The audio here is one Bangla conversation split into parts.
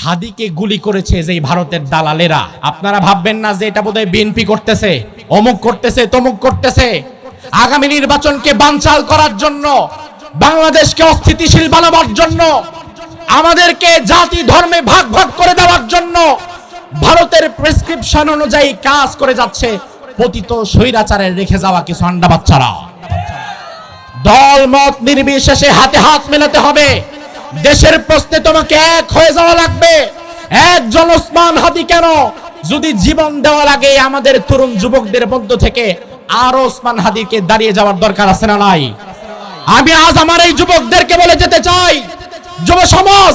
হাদিকে গুলি করেছে যে ভারতের দালালেরা। আপনারা ভাববেন না যে এটা বোধহয় বিএনপি করতেছে, অমুক করতেছে, তমুক করতেছে। আগামী নির্বাচনকে বানচাল করার জন্য, বাংলাদেশকে অস্থিতিশীল বানাবার জন্য, আমাদেরকে জাতি ধর্মে ভাগ ভাগ করে দেওয়ার জন্য ভারতের প্রেসক্রিপশন অনুযায়ী কাজ করে যাচ্ছে পতিত স্বৈরাচারের রেখে যাওয়া কিছু আন্ডা বাচ্চারা। দল মত নির্বিশেষে হাতে হাত মেলাতে হবে। দেশের প্রশ্নে তোমাকে এক হয়ে যাওয়া লাগবে। একজন ওসমান হাদি কেন, যদি জীবন দেওয়া লাগে আমাদের তরুণ যুবকদের মধ্য থেকে আর ওসমান হাদিকে দাঁড়িয়ে যাওয়ার দরকার আছে না নাই? আমি আজ আমার এই যুবকদেরকে বলে যেতে চাই, যুব সমাজ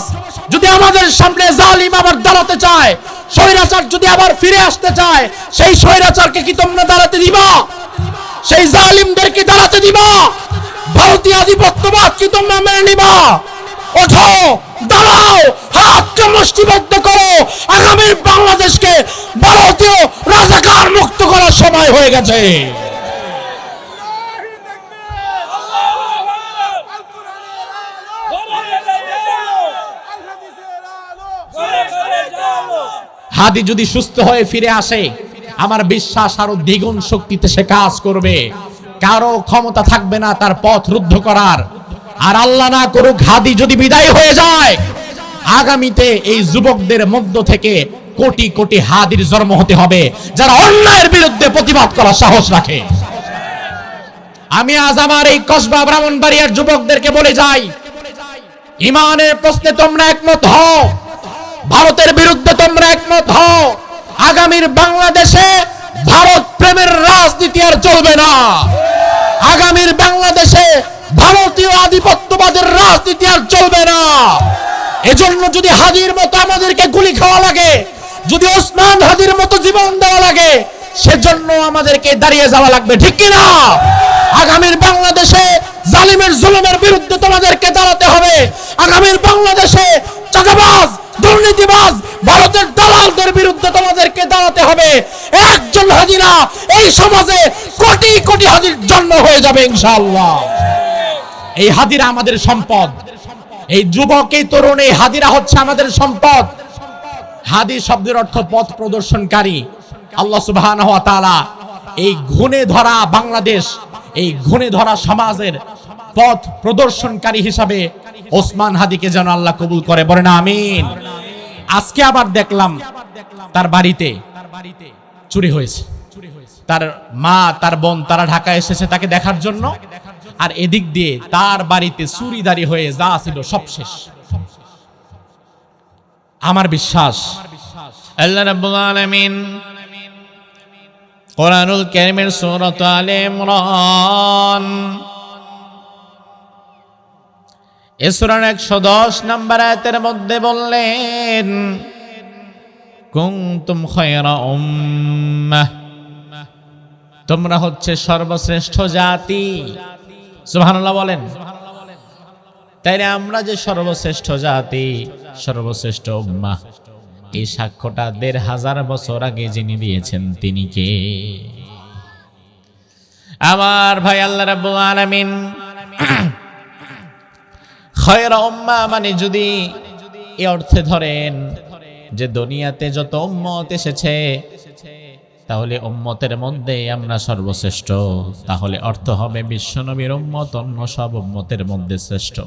যদি আমাদের সামনে জালিম আবার দাঁড়াতে চায়, স্বৈরাচার যদি আবার ফিরে আসতে চায়, সেই স্বৈরাচারকে কি তোমরা দাঁড়াতে দিবা? সেই জালিমদেরকে দাঁড়াতে দিবা? ভারতীয় আধিপত্যবাদ কি তোমরা মেনে নিবা? ওঠো, দাঁড়াও, হাতকে মুষ্টিবদ্ধ করো। আগামীর বাংলাদেশকে ভারতীয় রাজাকার মুক্ত করার সময় হয়ে গেছে। হাদি যদি সুস্থ হয়ে ফিরে আসে, আমার বিশ্বাস আরো দ্বিগুণ শক্তিতে সে কাজ করবে। কারো ক্ষমতা থাকবে না তার পথ রুদ্ধ করার। আর আল্লাহ না করুক হাদি যদি বিদায় হয়ে যায়, আগামীতে এই যুবকদের মধ্য থেকে কোটি কোটি হাদির জন্ম হতে হবে, যারা অন্যায়ের বিরুদ্ধে প্রতিবাদ করার সাহস রাখে। আমি আজ আমার এই কসবা ব্রাহ্মণবাড়িয়ার যুবকদেরকে বলে যাই, ইমানের প্রশ্নে তোমরা একমত হও, ভারতের বিরুদ্ধে তোমরা একমত হও। আগামীর বাংলাদেশে ভারত প্রেমের রাজনীতি আর চলবে না। আগামীর বাংলাদেশে ভারতীয় আধিপত্যবাদের রাজনীতি আর চলবে না। এজন্য যদি হাদির মতো আমাদেরকে গুলি খাওয়া লাগে, যদি ওসমান হাদির মতো জীবন দেওয়া লাগে, সেজন্য আমাদেরকে দাঁড়িয়ে যাওয়া লাগবে, ঠিক কিনা? আগামীর বাংলাদেশে জালিমের জুলুমের বিরুদ্ধে তোমাদেরকে দাঁড়াতে হবে। আগামীর বাংলাদেশে চাঁদাবাজ, দুর্নীতিবাজ, ভারতের দালালদের বিরুদ্ধে তোমাদেরকে দাঁড়াতে হবে। একজন হাদি না, এই সমাজে কোটি কোটি হাদির জন্ম হয়ে যাবে ইনশাআল্লাহ। এই হাদিরা আমাদের সম্পদ। এই যুবক, এই তরুণ, এই হাদিরা হচ্ছে আমাদের সম্পদ। হাদি শব্দের অর্থ পথ প্রদর্শনকারী। আল্লাহ সুবহানাহু ওয়া তাআলা এই ঘুণে ধরা বাংলাদেশ, এই ঘুণে ধরা সমাজের পথ প্রদর্শনকারী হিসাবে ওসমান হাদিকে যেন আল্লাহ কবুল করে, বলেন আমিন। আজকে আবার দেখলাম তার বাড়িতে চুরি হয়েছে। তার মা, তার বোন, তারা ঢাকা এসেছে তাকে দেখার জন্য। আর এদিক দিয়ে তার বাড়িতে চুরিদারি হয়ে যা ছিল সব শেষ। আমার বিশ্বাস আল্লাহ রাব্বুল আলামিন কোরআনুল কারীমের সূরা আলে ইমরান এই সূরার 110 নম্বর আয়াতের মধ্যে বললেন, কুনতুম খায়রা উম্মাহ, তোমরা হচ্ছে সর্বশ্রেষ্ঠ জাতি। সুবহানাল্লাহ বলেন। তাইলে আমরা যে সর্বশ্রেষ্ঠ জাতি, সর্বশ্রেষ্ঠ উম্মাহ, এই সাক্ষ্যটা ১৫০০ বছর আগে যিনি দিয়েছেন তিনি কে? আমার ভাই, আল্লাহ রাব্বুল আলামিন খায়রা উম্মাহ মানে যদি এই অর্থে ধরেন যে দুনিয়াতে যত উম্মত এসেছে, তাহলে উম্মতের মধ্যে আমরা সর্বশ্রেষ্ঠ, তাহলে অর্থ হবে বিশ্বনবীর উম্মত অন্য সব উম্মতের মধ্যে শ্রেষ্ঠ।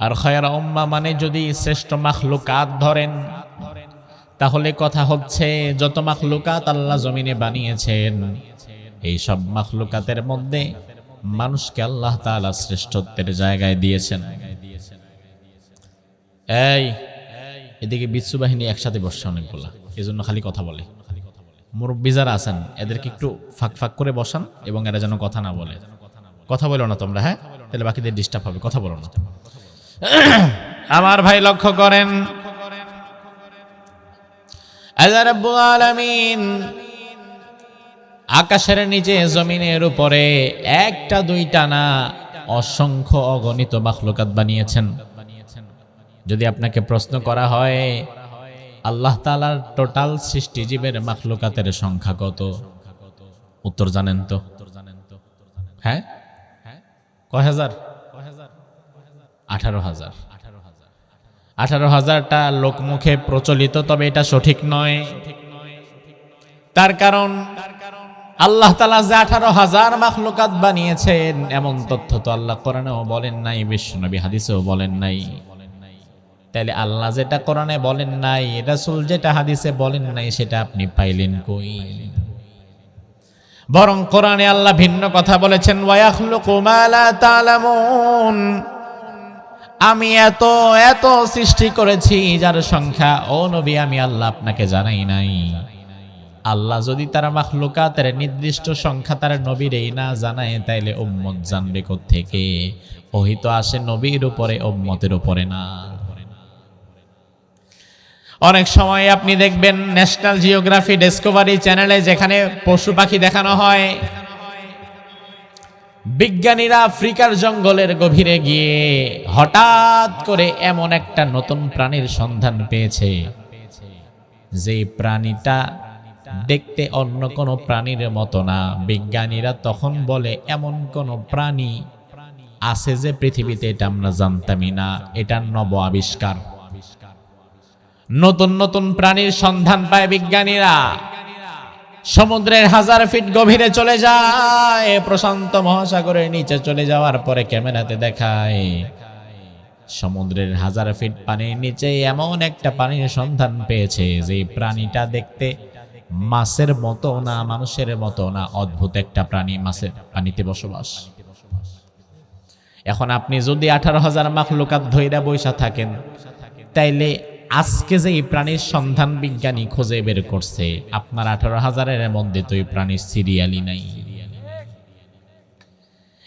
আর খায়রা উম্মাহ মানে যদি শ্রেষ্ঠ মাখলুকাত ধরেন, তাহলে কথা হচ্ছে যত মাখলুকাত আল্লাহ জমিনে বানিয়েছেন, এই সব মাখলুকাতের মধ্যে মানুষকে আল্লাহ তাআলা শ্রেষ্ঠত্বের জায়গায় দিয়েছেন। এই এদিকে বিচ্ছু বাহিনী একসাথে বসছে অনেকগুলা, এজন্য খালি কথা বলে। মুরব্বী যারা আছেন এদেরকে একটু ফাঁক ফাঁক করে বসান এবং এরা যেন কথা না বলে। কথা বলো না তোমরা, হ্যাঁ? তাহলে বাকিদের ডিস্টার্ব হবে, কথা বলো না। আমার ভাই লক্ষ্য করেন, আল্লাহ রাব্বুল আলামিন আকাশের নিচে জমিনের উপরে একটা দুইটা না অসংখ্য অগণিত মাখলুকাত বানিয়েছেন। যদি আপনাকে প্রশ্ন করা হয় আল্লাহ তাআলার টোটাল সৃষ্টিজীবের মাখলুকাতের সংখ্যা কত, উত্তর জানেন তো? হ্যাঁ, কয় হাজার? 18,000। 18,000টা লোকমুখে প্রচলিত, তবে এটা সঠিক নয়। তার কারণ আল্লাহ তাআলা যে 18,000 মাখলুকাত বানিয়েছেন এমন তথ্য তো আল্লাহ কোরআনেও বলেন নাই, বিশ্বনবী হাদিসেও বলেন নাই। তাইলে আল্লাহ যেটা কোরআনে বলেন নাই, রাসূল যেটা হাদিসে বলেন নাই, সেটা আপনি পাইলেন কই? বরং কোরআনে আল্লাহ ভিন্ন কথা বলেছেন, ওয়া ইয়াখলুকু মা লা তা'লামুন, আমি এত এত সৃষ্টি করেছি যার সংখ্যা ও নবী আমি আল্লাহ আপনাকে জানাই নাই। আল্লাহ যদি তার মাখলুকাতের নির্দিষ্ট সংখ্যা তার নবীরই না জানায়, তাইলে উম্মত জানবে কোত্থেকে? ওহী তো আসে নবীর উপরে, উম্মতের উপরে না। অনেক সময় আপনি দেখবেন ন্যাশনাল জিওগ্রাফি ডিসকভারি চ্যানেলে যেখানে পশু পাখি দেখানো হয়, বিজ্ঞানীরা আফ্রিকার জঙ্গলের গভীরে গিয়ে হঠাৎ করে এমন একটা নতুন প্রাণীর সন্ধান পেয়েছে, যে প্রাণীটা দেখতে অন্য কোনো প্রাণীর মতো না। বিজ্ঞানীরা তখন বলে এমন কোন প্রাণী আছে যে পৃথিবীতে এটা আমরা জানতামই না, এটা নব আবিষ্কার। নতুন নতুন প্রাণীর সন্ধান পায় বিজ্ঞানীরা, সমুদ্রের 1000 ফিট গভীরে চলে যায়, প্রশান্ত মহাসাগরের নিচে চলে যাওয়ার পরে ক্যামেরাতে দেখায় সমুদ্রের 1000 ফিট পানির নিচে এমন একটা প্রাণীর সন্ধান পেয়েছে, যে প্রাণীটা দেখতে মাছের মতো না, মানুষের মতো না, অদ্ভুত একটা প্রাণী, মাছের পানিতে বসবাস। এখন আপনি যদি 18,000 মাখলুকাত ধইরা বইসা থাকেন, তাইলে আজকে যে এই প্রাণীর সন্ধান বিজ্ঞানী খুঁজে বের করছে, আপনার 18,000-এর মধ্যে তো এই প্রাণীর সিরিয়ালই নাই।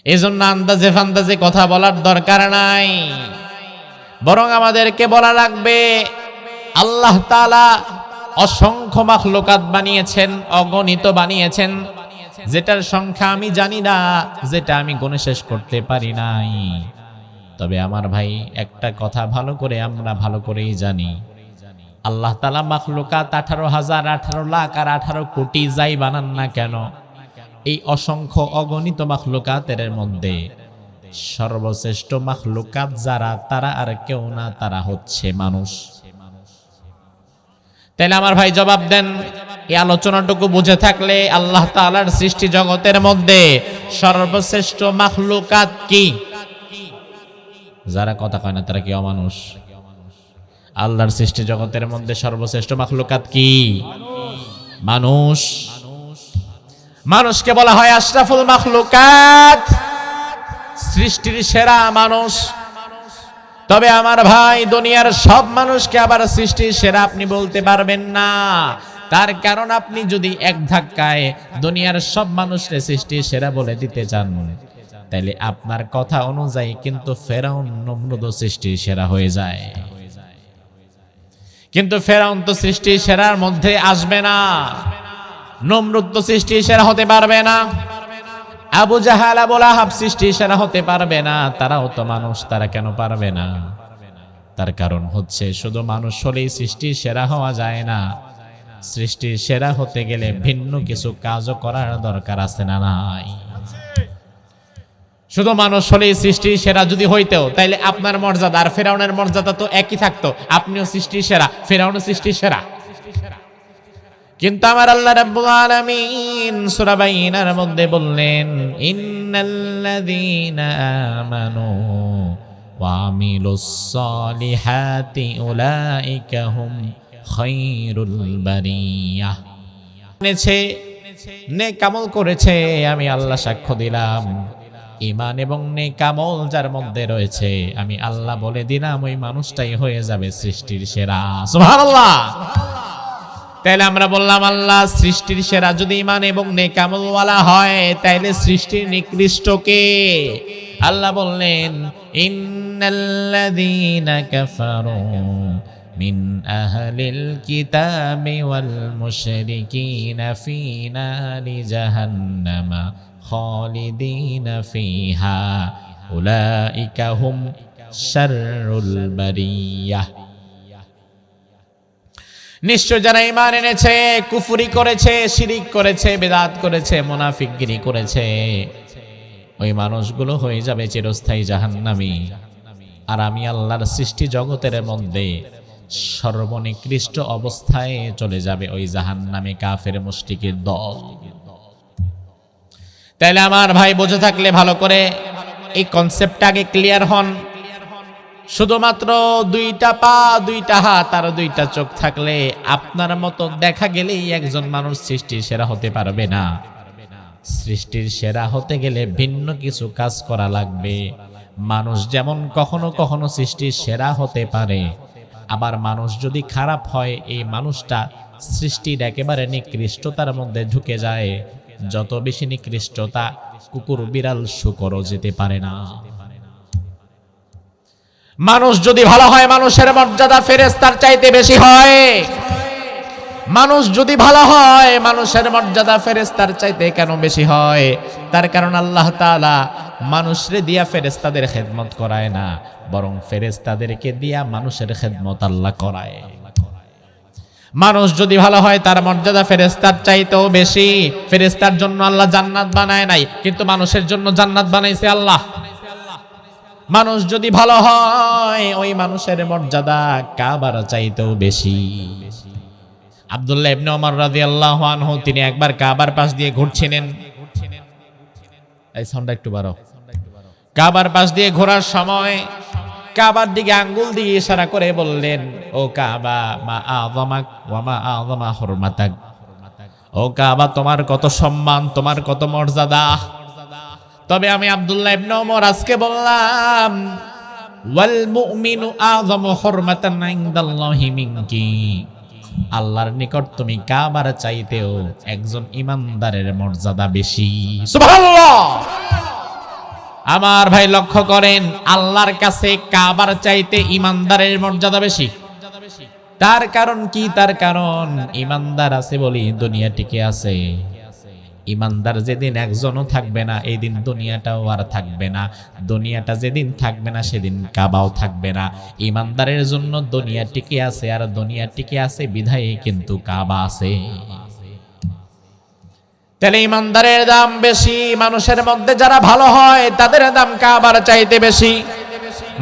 এজন্য আন্দাজে ফান্দাজে কথা বলার দরকার নাই, বরং আমাদেরকে বলা লাগবে আল্লাহ তাআলা অসংখ্য মাখলুকাত বানিয়েছেন, অগণিত বানিয়েছেন, যেটার সংখ্যা আমি জানি না, যেটা আমি গুণে শেষ করতে পারি নাই। তবে আমার ভাই একটা কথা আমরা ভালো করেই জানি, আল্লাহ তাআলা মাখলুকাত 18,000, 18 লাখ আর 18 কোটি যাই বানান না কেন, এই অসংখ্য অগণিত মাখলুকাতের মধ্যে সর্বশ্রেষ্ঠ মাখলুকাত যারা, তারা আর কেউ না, তারা হচ্ছে মানুষ। তাইলে আমার ভাই জবাব দেন, এই আলোচনাটুকু বুঝে থাকলে আল্লাহ তাআলার সৃষ্টি জগতের মধ্যে সর্বশ্রেষ্ঠ মাখলুকাত কি? যারা কথা কয় না তারা কি অমানুষ? আল্লাহর সৃষ্টি জগতের মধ্যে সর্বশ্রেষ্ঠ মাখলুকাত কি? মানুষ। মানুষকে বলা হয় আশরাফুল মাখলুকাত, সৃষ্টির সেরা মানুষ। তবে আমার ভাই দুনিয়ার সব মানুষকে আবার সৃষ্টির সেরা আপনি বলতে পারবেন না। তার কারণ আপনি যদি এক ধাক্কায় দুনিয়ার সব মানুষকে সৃষ্টির সেরা বলে দিতে চান, তাইলে আপনার কথা অনুযায়ী কিন্তু ফেরাউন নমরুদ সৃষ্টির সেরা হয়ে যায়। কিন্তু ফেরাউন তো সৃষ্টির সেরার মধ্যে আসবে না, নমরুদ তো সৃষ্টির সেরা হতে পারবে না, আবু জাহাল আবু লাহাব সৃষ্টির সেরা হতে পারবে না। তারাও তো মানুষ, তারা কেন পারবে না? তার কারণ হচ্ছে শুধু মানুষ হলেই সৃষ্টির সেরা হওয়া যায় না। সৃষ্টির সেরা হতে গেলে ভিন্ন কিছু কাজও করার দরকার আছে না নাই? শুধু মানুষ হলেই সৃষ্টির সেরা যদি হইতেও, তাইলে আপনার মর্যাদা আর ফেরাউনের মর্যাদা তো একই থাকতো, আপনিও সৃষ্টির সেরা, ফেরাউনও সৃষ্টির সেরা। কিন্তু আমার আল্লাহ রাব্বুল আলামিন সূরা বাইনার মধ্যে বললেন, ইন্নাল্লাযীনা আমানু ওয়া আমিলুস সালিহাতি উলাইকা হুম খায়রুল বারিয়াহ। নেক আমল করেছে, আমি আল্লাহ সাক্ষ্য দিলাম, ঈমান এবং নেক আমল যার মধ্যে রয়েছে, আমি আল্লাহ বলে দিলাম ওই মানুষটাই হয়ে যাবে সৃষ্টির সেরা। সুবহানাল্লাহ। তাইলে আমরা বললাম আল্লাহ সৃষ্টির সেরা যদি ঈমান এবং নেক আমলওয়ালা হয়, তাইলে সৃষ্টির নিকৃষ্ট কে? আল্লাহ বললেন, ইন্নাল্লাযীনা কাফারু মিন আহলিল কিতাবি ওয়াল মুশরিকিনা ফী নারি জাহান্নামা খালিদিনা ফীহা উলাইকা হুম শাররুল বারিয়াহ। নিশ্চয় যারা ঈমান এনেছে, কুফরি করেছে, শিরিক করেছে, বিদআত করেছে, মুনাফিকগিরি করেছে, ওই মানুষগুলো হয়ে যাবে চিরস্থায়ী জাহান্নামী। আর আমি আল্লাহর সৃষ্টি জগতের মধ্যে সর্বনিকৃষ্ট অবস্থায় চলে যাবে ওই জাহান্নামে কাফের মুশরিকের দল। তাইলে আমার ভাই বুঝে থাকলে ভালো করে এই কনসেপ্টটা আগে ক্লিয়ার হন। শুধুমাত্র দুইটা পা, দুইটা হাত আর দুইটা চোখ থাকলে আপনার মতো দেখা গেলেই একজন মানুষ সৃষ্টির সেরা হতে পারবে না। সৃষ্টির সেরা হতে গেলে ভিন্ন কিছু কাজ করা লাগবে। মানুষ যেমন কখনো কখনো সৃষ্টির সেরা হতে পারে, আবার মানুষ যদি খারাপ হয় এই মানুষটা সৃষ্টির একেবারে নিকৃষ্টতার মধ্যে ঢুকে যায়। যত বেশি নিকৃষ্টতা, কুকুর বিড়াল শুকরও যেতে পারে না। মানুষ যদি ভালো হয় মানুষের মর্যাদা ফেরেশতার চাইতে বেশি হয়। মানুষ যদি ভালো হয় মানুষের মর্যাদা ফেরেশতার চাইতে কেন বেশি হয়? তার কারণ আল্লাহ তাআলা মানুষরে দিয়া ফেরেশতাদের খেদমত করায় না, বরং ফেরেশতাদেরকে দিয়া মানুষের খেদমত আল্লাহ করায়। মানুষ যদি ভালো হয় তার মর্যাদা ফেরেশতার চাইতেও বেশি। ফেরেশতার জন্য আল্লাহ জান্নাত বানায় নাই, কিন্তু মানুষের জন্য জান্নাত বানাইছে আল্লাহ। মানুষ যদি ভালো হয় ওই মানুষের মর্যাদা কাবার চাইতেও বেশি। আব্দুল্লাহ ইবনে ওমর রাদিয়াল্লাহু আনহু তিনি একবার কাবার পাশ দিয়ে ঘুরছিলেন। এই সাউন্ডটা একটু বাড়াও। কাবার পাশ দিয়ে ঘোরার সময় কাবার দিকে আঙ্গুল দিয়ে ইশারা করে বললেন, ও কাবা মা আযমাক ওয়া মা আযমা হুরমাতাক। ও কাবা তোমার কত সম্মান, তোমার কত মর্যাদা। তবে আমি আব্দুল্লাহ ইবনে ওমর আজকে বললাম, ওয়াল মুমিনু আযমু হুরমাতান ইনদাল্লাহি মিনকি। আল্লাহর নিকট তুমি কাবার চাইতেও একজন ইমানদারের মর্যাদা বেশি। সুবহানাল্লাহ। আমার ভাই লক্ষ্য করেন, আল্লাহর কাছে কাবার চাইতে ইমানদারের মর্যাদা বেশি। তার কারণ কি? তার কারণ ইমানদার আছে বলি দুনিয়া টিকে আছে। ইমানদার যেদিন একজনও থাকবে না এই দিন দুনিয়াটাও আর থাকবে না। দুনিয়াটা যেদিন থাকবে না সেদিন কাবাও থাকবে না। ইমানদারের জন্য দুনিয়া টিকে আছে, আর দুনিয়া টিকে আছে বিধায় কিন্তু কাবা আছে। তাহলে ইমানদারের দাম বেশি। মানুষের মধ্যে যারা ভালো হয় তাদের দাম কাবার চাইতে বেশি।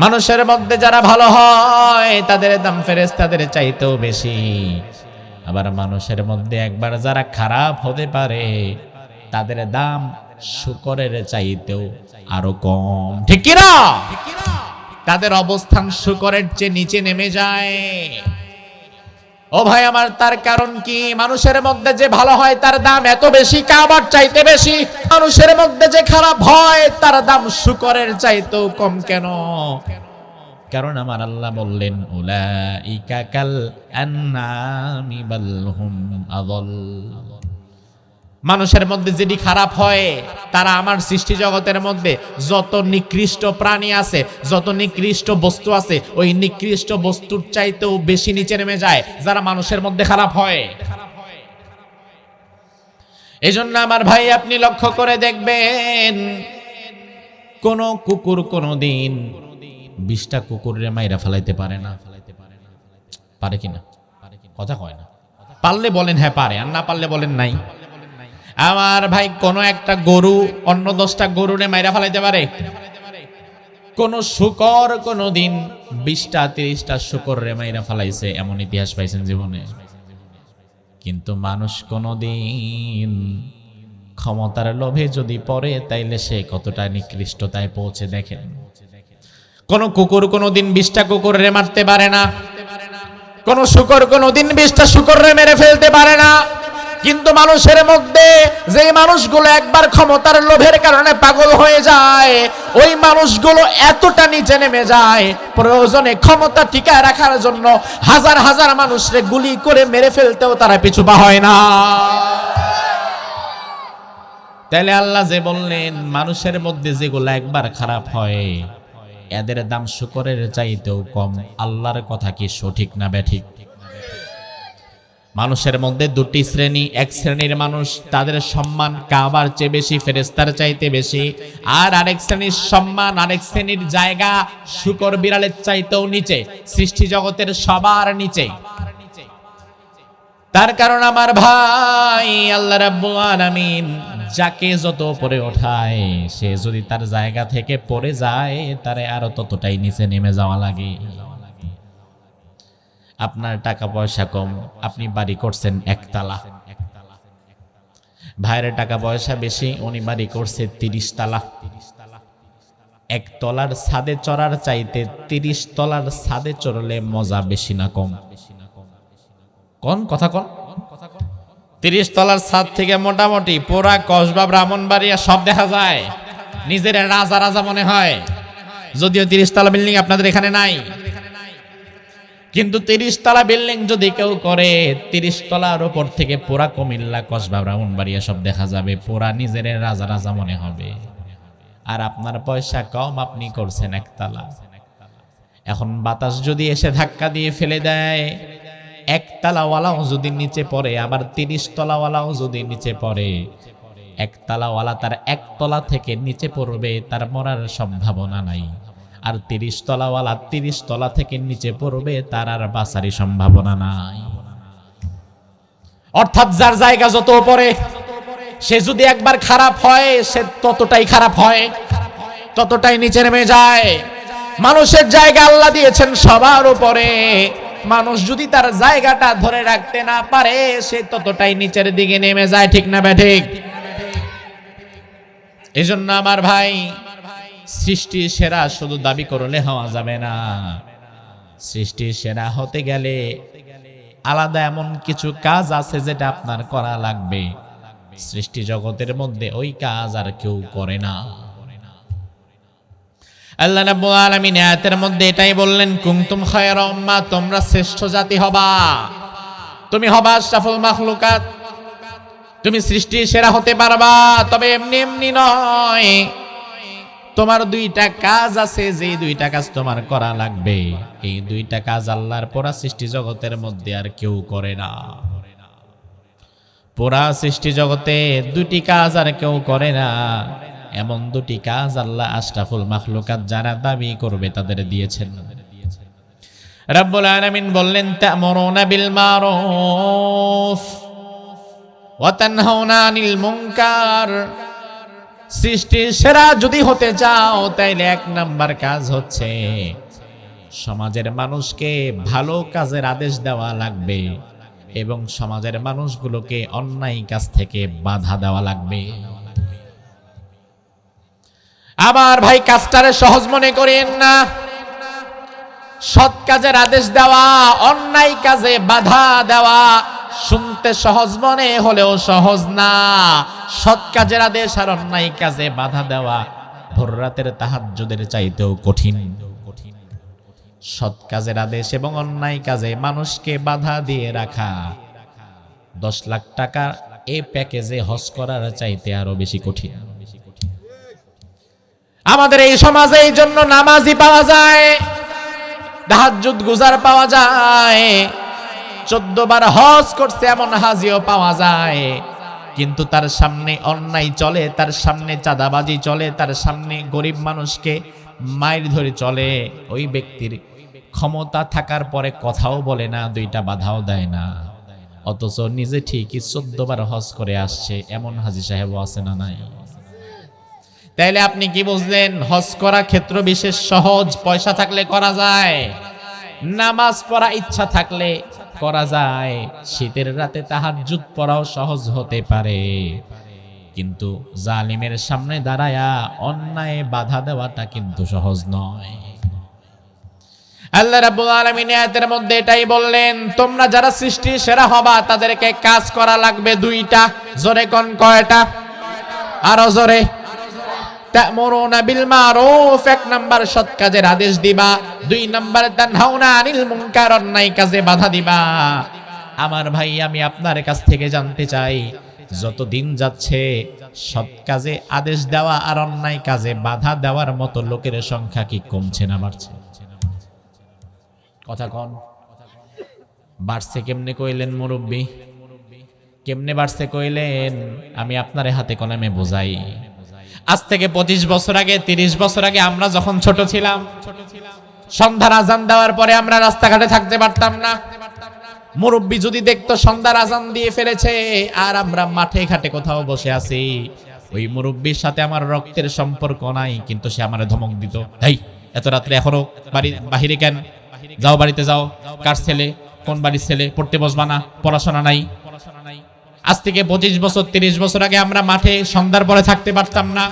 মানুষের মধ্যে যারা ভালো হয় তাদের দাম ফেরেশতাদের চাইতেও বেশি। আবার মানুষের মধ্যে একবার যারা খারাপ হতে পারে তাদের দাম শুকরের চাইতেও আরো কম। ঠিক কি না? তাদের অবস্থান শুকরের চেয়ে নিচে নেমে যায়। ও ভাই আমার, তার কারণ কি? মানুষের মধ্যে যে ভালো হয় তার দাম এত বেশি কাবার চাইতে বেশি। মানুষের মধ্যে যে খারাপ হয় তার দাম শুকরের চাইতেও কম। কেন? কারণ আমার আল্লাহ বললেন, উলাইকা কাল আনআমি বাল হুম আযাল। মানুষের মধ্যে যেটি খারাপ হয় তারা আমার সৃষ্টি জগতের মধ্যে যত নিকৃষ্ট প্রাণী আছে, যত নিকৃষ্ট বস্তু আছে, ওই নিকৃষ্ট বস্তুর চাইতেও বেশি নিচে নেমে যায় যারা মানুষের মধ্যে খারাপ হয়। এজন্য আমার ভাই আপনি লক্ষ্য করে দেখবেন, কোন কুকুর কোনদিন 20টা কুকুরের মাইরা ফেলাইতে পারে না। পারে কিনা? কথা কয় না। পারলে বলেন হ্যাঁ পারে, আর না পারলে বলেন নাই। আমার ভাই কোন একটা গরু অন্য 10টা গরুরে মাইরা ফেলাইতে পারে? কোন শুকর কোনদিন 20টা 30টা শুকরে মাইরা ফেলাইছে এমন ইতিহাস পাইছেন জীবনে? কিন্তু মানুষ কোনদিন ক্ষমতার লোভে যদি পড়ে তাইলে সে কতটা নিকৃষ্টতায় পৌঁছে দেখেন। কোন কুকুর কোনদিন 20টা কুকুরে মারতে পারে না। কোন শুকর কোনদিন 20টা শুকরে মেরে ফেলতে পারে না। কিন্তু মানুষের মধ্যে যে মানুষগুলো একবার ক্ষমতার লোভের কারণে পাগল হয়ে যায়, ওই মানুষগুলো এতটা নিচে নেমে যায়, প্রয়োজনে ক্ষমতা টিকায় রাখার জন্য হাজার হাজার মানুষকে গুলি করে মেরে ফেলতেও তারা পিছু পা হয় না। তাইলে আল্লাহ যে বললেন মানুষের মধ্যে যেগুলো একবার খারাপ হয় এদের দাম শুকরের চাইতেও কম, আল্লাহর কথা কি সঠিক না ব্যাঠিক? মানুষের মধ্যে দুটি শ্রেণী। এক শ্রেণীর মানুষ তাদের সম্মান কাবার চেয়ে বেশি, ফেরেশতার চাইতে বেশি। আর আরেক শ্রেণীর সম্মান, আরেক শ্রেণীর জায়গা শুকর বিড়ালের চাইতেও নিচে, সৃষ্টি জগতের সবার নিচে। তার কারণ আমার ভাই আল্লাহ রাব্বুল আলামিন যাকে যত উপরে ওঠায় সে যদি তার জায়গা থেকে পড়ে যায় তারে আরো ততটাই নিচে নেমে যাওয়া লাগে। আপনার টাকা পয়সা কম, আপনি বাড়ি করছেন একতলা, ভাইয়ের টাকা পয়সা বেশি, উনি বাড়ি করছে 30 তলা। একতলার ছাদে চড়ার চাইতে 30 তলার ছাদে চড়লে মজা বেশি না কম? কোন কথা কোন? 30 তলার ছাদ থেকে মোটামুটি পুরা কসবা ব্রাহ্মণবাড়িয়া সব দেখা যায়, নিজের রাজা রাজা মনে হয়। যদিও 30 তলা বিল্ডিং আপনাদের এখানে নাই, কিন্তু 30 তলা বিল্ডিং যদি কেউ করে 30 তলার উপর থেকে পুরা কুমিল্লা কসবা ব্রাহ্মণবাড়িয়া সব দেখা যাবে, পুরা নিজের রাজা রাজা মনে হবে। আর আপনার পয়সা কম, আপনি করছেন একতলা। এখন বাতাস যদি এসে ধাক্কা দিয়ে ফেলে দেয়, একতলাওয়ালাও যদি নিচে পড়ে, আবার 30 তলাওয়ালাও যদি নিচে পড়ে, একতলাওয়ালা তার একতলা থেকে নিচে পড়বে, তার মরার সম্ভাবনা নাই। আর 30 তলাওয়ালা 30 তলা থেকে নিচে পড়বে, তার আর বাঁচারই সম্ভাবনা নাই। অর্থাৎ যার জায়গা যত উপরে, সে যদি একবার খারাপ হয় সে ততটাই খারাপ হয়, ততটাই নিচে নেমে যায়। মানুষের জায়গা আল্লাহ দিয়েছেন সবার উপরে, মানুষ যদি তার জায়গাটা ধরে রাখতে না পারে সে ততটাই নিচের দিকে নেমে যায়। ঠিক না বেঠিক? এজন্য আমার ভাই, সৃষ্টির সেরা শুধু দাবি করলে হওয়া যাবে না। সৃষ্টির সেরা হতে গেলে আলাদা এমন কিছু কাজ আছে যেটা আপনার করা লাগবে। সৃষ্টি জগতের মধ্যে ওই কাজ আর কেউ করে না। আল্লাহ রাব্বুল আলামিন আয়াতের মধ্যে এটাই বললেন, কুনতুম খায়রা উম্মাহ, তোমরা শ্রেষ্ঠ জাতি হবা, তুমি হবা আশরাফুল মাখলুকাত, তুমি সৃষ্টির সেরা হতে পারবা। তবে এমনি এমনি নয়, তোমার 2টা কাজ আছে, যে 2টা কাজ তোমার করা লাগবে। এই 2টা কাজ আল্লাহর পুরা সৃষ্টি জগতের মধ্যে আর কেউ করে না। পুরা সৃষ্টি জগতে 2টি কাজ আর কেউ করে না। এমন 2টি কাজ আল্লাহ আশরাফুল মাখলুকাত যারা দাবি করবে তাদের দিয়েছেন। রব্বুল আলামিন বললেন, তা'মুরুনা বিল মারুফ ওয়া তানহাউনা আনিল মুনকার। সৃষ্টির সেরা যদি হতে চাও তাইলে 1 নাম্বার কাজ হচ্ছে সমাজের মানুষকে ভালো কাজের আদেশ দেওয়া লাগবে এবং সমাজের মানুষগুলোকে অন্যায় কাজ থেকে বাধা দেওয়া লাগবে। আবার ভাই, কাজটারে সহজ মনে করেন না। সৎ কাজের আদেশ দেওয়া, অন্যায় কাজে বাধা দেওয়া শুনতে সহজ মনে হলেও সহজ না। সৎ কাজের আদেশ আর অন্যায় কাজে বাধা দেওয়া ভোর রাতের তাহাজ্জুদের চাইতেও কঠিন। সৎ কাজের আদেশ এবং অন্যায় কাজে মানুষকে বাধা দিয়ে রাখা 10 লাখ টাকা এই প্যাকেজে হজ করার চাইতে আরো বেশি কঠিন। আমাদের এই সমাজে এই জন্য নামাজি পাওয়া যায়, তাহাজ্জুদ গুজার পাওয়া যায়, 14 বার হজ করছে এমন হাজিও পাওয়া যায়, কিন্তু তার সামনে অন্যায় চলে, তার সামনে চাঁদাবাজি চলে, তার সামনে গরিব মানুষকে মাইর ধরে চলে। ওই ব্যক্তির ক্ষমতা থাকার পরে কথাও বলে না, 2টা বাধাও দেয় না, অথচ নিজে ঠিকই 14 বার হজ করে আসছে, এমন হাজি সাহেবও আছে না নাই? তাইলে আপনি কি বুঝলেন? হজ করা ক্ষেত্র বিশেষ সহজ, পয়সা থাকলে করা যায়, নামাজ পড়া ইচ্ছা থাকলে করা যায়, শীতের রাতে তাহাজ্জুদ পড়াও সহজ হতে পারে, কিন্তু জালিমের সামনে দাঁড়ায়া অন্যায় বাধা দেওয়াটা কিন্তু সহজ নয়। আল্লাহ রাব্বুল আলামিন আয়াতের মধ্যে এটাই বললেন, তোমরা যারা সৃষ্টির সেরা হবা তাদেরকে কাজ করা লাগবে 2টা। জোরে কোন কয়টা? আরো জোরে। তা'মুরুনা বিল মারুফ, 1 নাম্বার সৎ কাজের আদেশ দিবা, 2 নাম্বার তানহাউনা আনিল মুনকার, অন্যায় কাজে বাধা দিবা। আমার ভাই, আমি আপনার কাছ থেকে জানতে চাই, যত দিন যাচ্ছে সৎ কাজে আদেশ দেওয়া আর অন্যায় কাজে বাধা দেওয়ার মতো লোকের সংখ্যা কি কমছে না বাড়ছে? কথা কন। বাড়ছে কেমনে কইলেন মুরব্বি? কেমনে বাড়ছে কইলেন? আমি আপনার হাতে কলমে বোঝাই। আজ থেকে 25 বছর আগে, 30 বছর আগে আমরা যখন ছোট ছিলাম, সন্ধ্যার আজান দেওয়ার পরে আমরা রাস্তাঘাটে থাকতে পারতাম না। মুরব্বী যদি দেখতো সন্ধ্যার আজান দিয়ে ফেলেছে আর আমরা মাঠে ঘাটে কোথাও বসে আছি, ওই মুরব্বীর সাথে আমার রক্তের সম্পর্ক নাই, কিন্তু সে আমারে ধমক দিত, এই এত রাত্রে এখনো বাহিরে কেন, যাও বাড়িতে যাও, কার ছেলে, কোন বাড়ির ছেলে, পড়তে বসবা না, পড়াশোনা নাই। আজ থেকে 25 বছর 30 বছর আগে আমরা মাঠে সন্ধ্যার পরে থাকতে পারতাম না,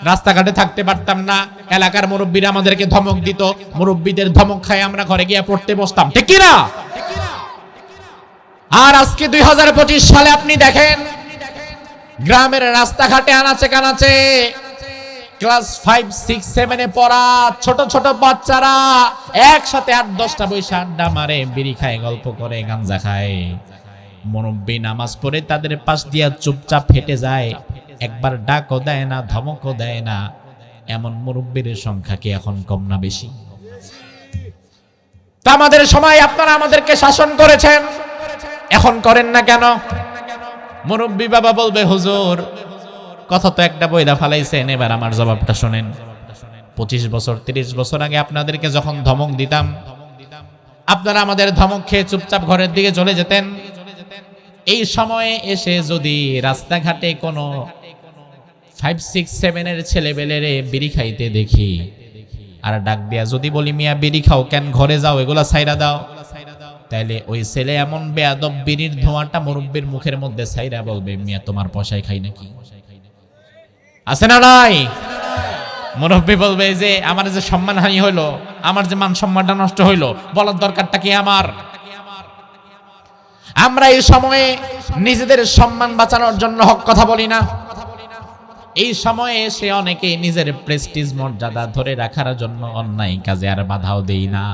রাস্তাঘাটে থাকতে পারতাম না, এলাকার মুরব্বীরা আমাদেরকে ধমক দিত, মুরব্বীদের ধমক খায় আমরা ঘরে গিয়ে পড়তে বসতাম, ঠিক কি না? আর আজকে 2025 সালে আপনি দেখেন গ্রামের রাস্তাঘাটে আনাচে কানাচে ক্লাস 5, 6, 7 এ পড়া ছোট ছোট বাচ্চারা একসাথে 8-10টা বসে আড্ডা মারে, বিড়ি খায়, গল্প করে, গাঞ্জা খায়। মুরব্বী নামাজ পড়ে তাদের পাশ দিয়া চুপচাপ হেঁটে যায়, একবার ডাকও দেয় না, ধমকও দেয় না। এমন মুরব্বীর সংখ্যা কি এখন কম না বেশি? তা আমাদের সময় আপনারা আমাদেরকে শাসন করেছেন, এখন করেন না কেন? মুরব্বী বাবা বলবে, হুজুর কথা তো একটা বইরা ফালাইছেন, এবার আমার জবাবটা শুনেন। 25 বছর 30 বছর আগে আপনাদেরকে যখন ধমক দিতাম, আপনারা আমাদের ধমক খেয়ে চুপচাপ ঘরের দিকে চলে যেতেন। এই সময়ে এসে যদি রাস্তাঘাটে কোনো 5, 6, 7 এর ছেলেবেলেরে বিড়ি খাইতে দেখি, আর ডাক দিয়া যদি বলি, মিয়া বিড়ি খাও কেন, ঘরে যাও, এগুলা ছাইরা দাও, তাইলে ওই ছেলে এমন বেয়াদব বিড়ির ধোঁয়াটা মুরব্বীর মুখের মধ্যে ছাইরা বলবে, মিয়া তোমার পয়সায় খাই নাকি? আছে না নাই? মুরব্বী বলবে যে আমার যে সম্মানহানি হইলো, আমার যে মান সম্মানটা নষ্ট হইলো, বলার দরকারটা কি আমার? আমরা এই সময়ে নিজেদের সম্মান বাঁচানোর জন্য হক কথা বলি না। এই সময়ে এসে অনেকে নিজের প্রেস্টিজ মর্যাদা ধরে রাখার জন্য অন্যায় কাজে আর বাধাও দেই না।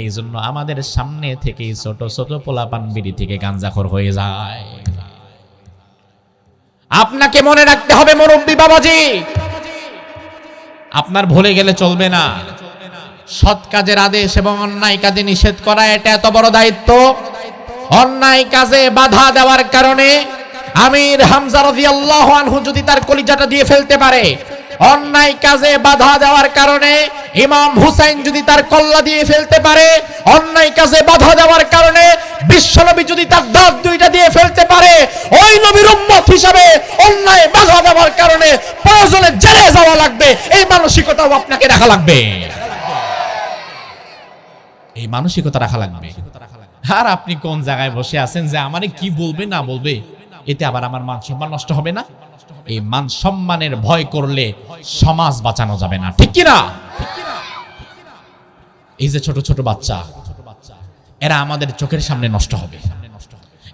এই জন্য আমাদের সামনে থেকে ছোট ছোট পোলাপান বিড়ি থেকে গাঞ্জাখোর হয়ে যায়। আপনাকে মনে রাখতে হবে মুরব্বী বাবাজি, আপনার ভুলে গেলে চলবে না। সৎ কাজের আদেশ এবং অন্যায় কাজে নিষেধ করা এটা এত বড় দায়িত্ব। অন্যায় কাজে বাধা দেওয়ার কারণে আমির হামজা রাদিয়াল্লাহু আনহু যদি তার কলিজাটা দিয়ে ফেলতে পারে, অন্যায় কাজে বাধা দেওয়ার কারণে ইমাম হুসাইন যদি তার কল্লা দিয়ে ফেলতে পারে, অন্যায় কাজে বাধা দেওয়ার কারণে বিশ্বনবী যদি তার দাঁত দুইটা দিয়ে ফেলতে পারে, ওই নবীর উম্মত হিসাবে অন্যায় বাধা দেওয়ার কারণে প্রয়োজনে জেলে যাওয়া লাগবে, এই মানসিকতাও আপনাকে রাখা লাগবে। এই মানসিকতা রাখা লাগবে। আর আপনি কোন জায়গায় বসে আছেন যে আমারে কি বলবে না বলবে, এতে আবার আমার মান সম্মান নষ্ট হবে না? এই মান সম্মানের ভয় করলে সমাজ বাঁচানো যাবে না, ঠিক কি না? এই যে ছোট ছোট বাচ্চা, এরা আমাদের চোখের সামনে নষ্ট হবে,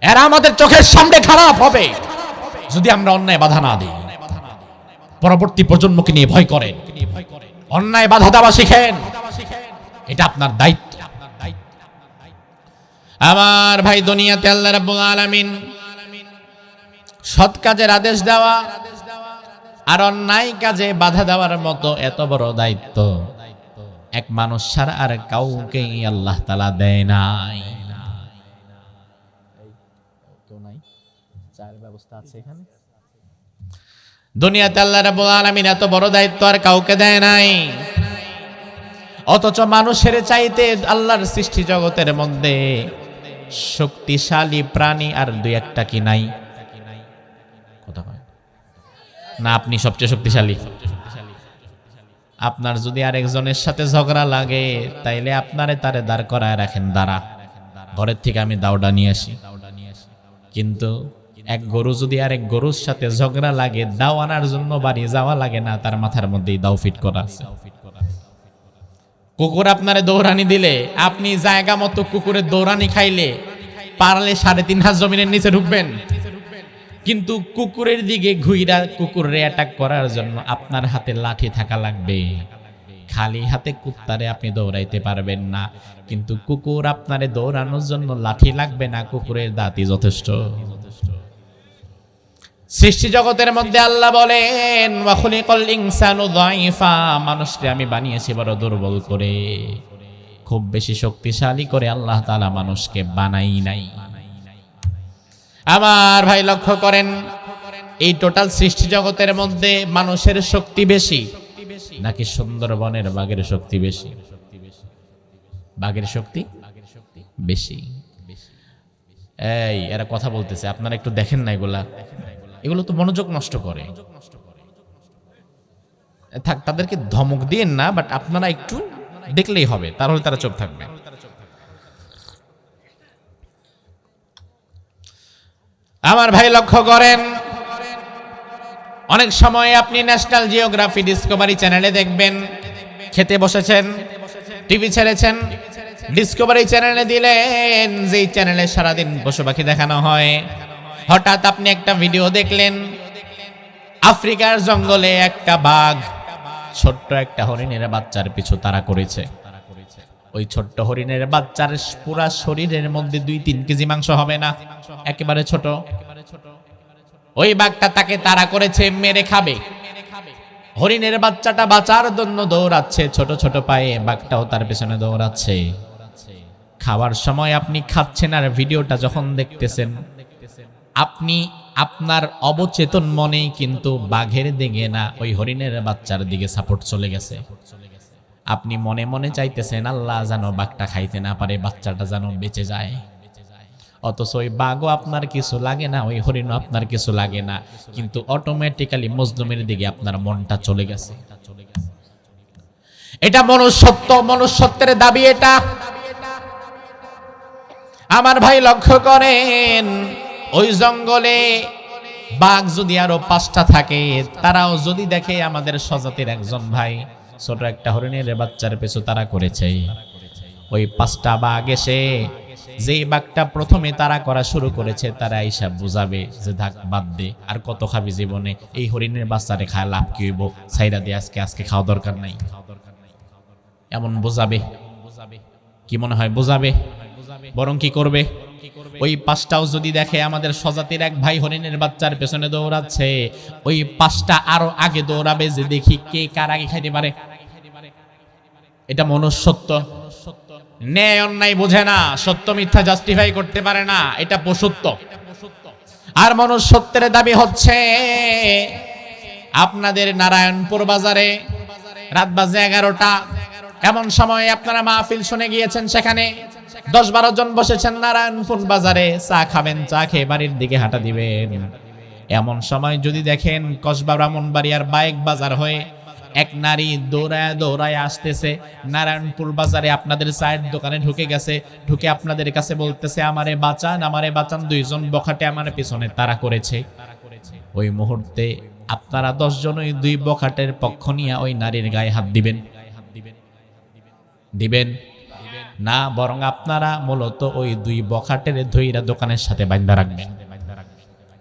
এরা আমাদের চোখের সামনে খারাপ হবে যদি আমরা অন্যায় বাধা না দিই। পরবর্তী প্রজন্মকে নিয়ে ভয় করেন, অন্যায় বাধা দেওয়া শিখেন, এটা আপনার দায়িত্ব। আমার ভাই, দুনিয়াতে আল্লাহ রাব্বুল আলামিন সৎ কাজের আদেশ দেওয়া আর অন্যায় কাজে বাধা দেওয়ার মতো এত বড় দায়িত্ব এক মানুষ ছাড়া আর কাউকে আল্লাহ তাআলা দেয় নাই। দুনিয়াতে আল্লাহ রাব্বুল আলামিন এত বড় দায়িত্ব আর কাউকে দেয় নাই, অথচ মানুষের চাইতে আল্লাহর সৃষ্টি জগতের মধ্যে শক্তিশালী প্রাণী আর দুই একটা কি নাই? কথা কয় না, আপনি সবচেয়ে শক্তিশালী। আপনার যদি আরেকজনের সাথে ঝগড়া লাগে, তাইলে আপনারে তারে দাঁড় করায় রাখেন, দাঁড়া, ঘরের থেকে আমি দাওটা নিয়ে আসি। কিন্তু এক গরু যদি আরেক গরুর সাথে ঝগড়া লাগে, দাও আনার জন্য বাড়ি যাওয়া লাগে না, তার মাথার মধ্যেই দাও ফিট করা আছে। কুকুর আপনারে দৌড়ানি দিলে, আপনি জায়গা মতো কুকুরের দৌড়ানি খাইলে পারলে 3.5 হাত জমিনের নিচে ঢুকবেন, কিন্তু কুকুরের দিকে ঘুইরা কুকুরে অ্যাটাক করার জন্য আপনার হাতে লাঠি থাকা লাগবে। খালি হাতে কুত্তারে আপনি দৌড়াইতে পারবেন না, কিন্তু কুকুর আপনারে দৌড়ানোর জন্য লাঠি লাগবে না, কুকুরের দাঁতই যথেষ্ট। সৃষ্টি জগতের মধ্যে আল্লাহ বলেন, ওয়া খুলিকাল ইনসানু যায়ফা, মানুষকে আমি বানিয়েছি বড় দুর্বল করে, খুব বেশি শক্তিশালী করে আল্লাহ তাআলা মানুষকে বানাই নাই। আমার ভাই লক্ষ্য করেন, এই টোটাল সৃষ্টি জগতের মধ্যে মানুষের শক্তি বেশি নাকি সুন্দরবনের বাঘের শক্তি বেশি? বাঘের শক্তি বেশি। এই এরা কথা বলতেছে, আপনারা একটু দেখেন না এগুলা, এগুলো তো মনোযোগ নষ্ট করে। থাক, তাদেরকে ধমক দিয়েন না, বাট আপনারা একটু দেখলেই হবে, তাহলে তারা চুপ থাকবে। আমার ভাই লক্ষ্য করেন, অনেক সময় আপনি ন্যাশনাল জিওগ্রাফি ডিসকভারি চ্যানেলে দেখবেন, খেতে বসেছেন, টিভি ছেড়েছেন, ডিসকভারি চ্যানেলে দিলেন, যেই চ্যানেলে সারাদিন পশু পাখি দেখানো হয়, হঠাৎ আপনি একটা ভিডিও দেখলেন, আফ্রিকার জঙ্গলে একটা বাঘ ছোট্ট একটা হরিণের বাচ্চার পিছু তাড়া করেছে। ওই ছোট্ট হরিণের বাচ্চার পুরা শরীরের মধ্যে 2-3 কেজি মাংস হবে না, একেবারে ছোট। ওই বাঘটা তাকে তাড়া করেছে, মেরে খাবে। হরিণের বাচ্চাটা বাঁচার জন্য দৌড়াচ্ছে ছোট ছোট পায়ে, বাঘটাও তার পেছনে দৌড়াচ্ছে। খাওয়ার সময় আপনি খাচ্ছেন আর ভিডিওটা যখন দেখতেছেন, আপনি আপনার অবচেতন মনেই কিন্তু বাঘের দিকে না, ওই হরিণের বাচ্চার দিকে সাপোর্ট চলে গেছে। আপনি মনে মনে চাইতেছেন আল্লাহ যেন বাঘটা খাইতে না পারে, বাচ্চাটা যেন বেঁচে যায়। অথচ ওই বাঘও আপনার কিছু লাগে না, ওই হরিণও আপনার কিছু লাগে না, কিন্তু অটোমেটিক্যালি মজলুমের দিকে আপনার মনটা চলে গেছে। এটা মনুষ্যত্ব, মনুষ্যত্বের দাবি এটা। আমার ভাই লক্ষ্য করেন, ওই জঙ্গলে বাঘ যদি আরো 5টা থাকে, তারাও যদি দেখে আমাদের স্বজাতির একজন ভাই ছোট একটা হরিণের বাচ্চার পেছু তারা করেছে, ওই 5টা বাঘ এসে যেই বাঘটা প্রথমে তারা করা শুরু করেছে, তারা হিসাব বুঝাবে যে থাক বাদ দে, আর কত খাবি জীবনে, এই হরিণের বাচ্চারে খায় লাভ কি হইব, ছাইরা দিয়ে আজকে খাওয়া দরকার নাই, এমন বোঝাবে। কি মনে হয় বোঝাবে? বরং কি করবে, ওই 5টাও যদি দেখে আমাদের স্বজাতির এক ভাই হরিণের বাচ্চার পেছনে দৌড়াচ্ছে, ওই 5টা আরো আগে দৌড়াবে যে দেখি কে কার আগে খাইতে পারে। এটা মনুষ্যত্ব। ন্যায় অন্যায় বোঝে না, সত্য মিথ্যা জাস্টিফাই করতে পারে না, এটা পশুত্ব। আর মনুষ্যত্বের দাবি হচ্ছে, আপনাদের নারায়ণপুর বাজারে রাত বাজে 11টা, এমন সময় আপনারা মাহফিল শুনে গিয়েছেন, সেখানে 10-12 জন বসেছেন নারায়ণপুর বাজারে, চা খাবেন, চা খেয়ে বাড়ির দিকে হাঁটা দিবেন। এমন সময় যদি দেখেন কসবা ব্রাহ্মণবাড়িয়ার বাইক বাজার হয়ে এক নারী দৌড়ায় দৌড়ায় আসতেছে, নারায়ণপুর বাজারে আপনাদের চায়ের দোকানে ঢুকে গেছে, ঢুকে আপনাদের কাছে বলতেছে আমারে বাঁচান, আমারে বাঁচান, 2 জন বখাটে আমার পিছনে তাড়া করেছে। ওই মুহূর্তে আপনারা 10 জন ওই 2 বখাটের পক্ষ নিয়ে ওই নারীর গায়ে হাত দিবেন? দিবেন না, বরং আপনারা মূলত ওই 2 বখাটের ধইরা দোকানের সাথে বাঁধা রাখবেন।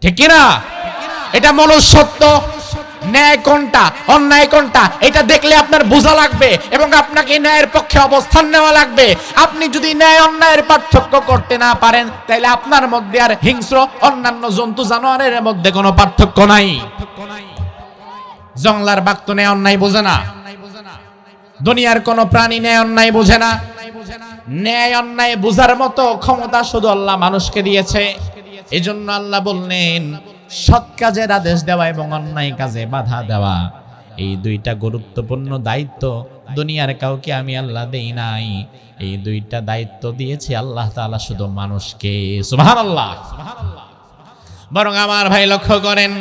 ঠিক কি না? এটা মনুষ্যত্ব। ন্যায় কোনটা, অন্যায় কোনটা, এটা দেখলে আপনার বোঝা লাগবে এবং আপনাকে ন্যায়ের পক্ষে অবস্থান নেওয়া লাগবে। আপনি যদি ন্যায় অন্যায়ের পার্থক্য করতে না পারেন, তাহলে আপনার মধ্যে আর হিংস্র অন্যান্য জন্তু জানোয়ারের মধ্যে কোনো পার্থক্য নাই। জংলার বাঘ তো ন্যায় অন্যায় বোঝে না, দুনিয়ার কোনো প্রাণী ন্যায় অন্যায় বোঝে না। ন্যায় অন্যায় বোঝার মতো ক্ষমতা শুধু আল্লাহ মানুষকে দিয়েছে। এজন্য আল্লাহ বললেন, সৎ কাজের আদেশ দেওয়া এবং অন্যায় কাজে বাধা দেওয়া, এই 2টা গুরুত্বপূর্ণ দায়িত্ব দুনিয়ার কাউকে আমি আল্লাহ দেই নাই। এই 2টা দায়িত্ব দিয়েছি আল্লাহ তাআলা শুধু মানুষকে। সুবহানাল্লাহ। বরং আমার ভাই লক্ষ্য করেন,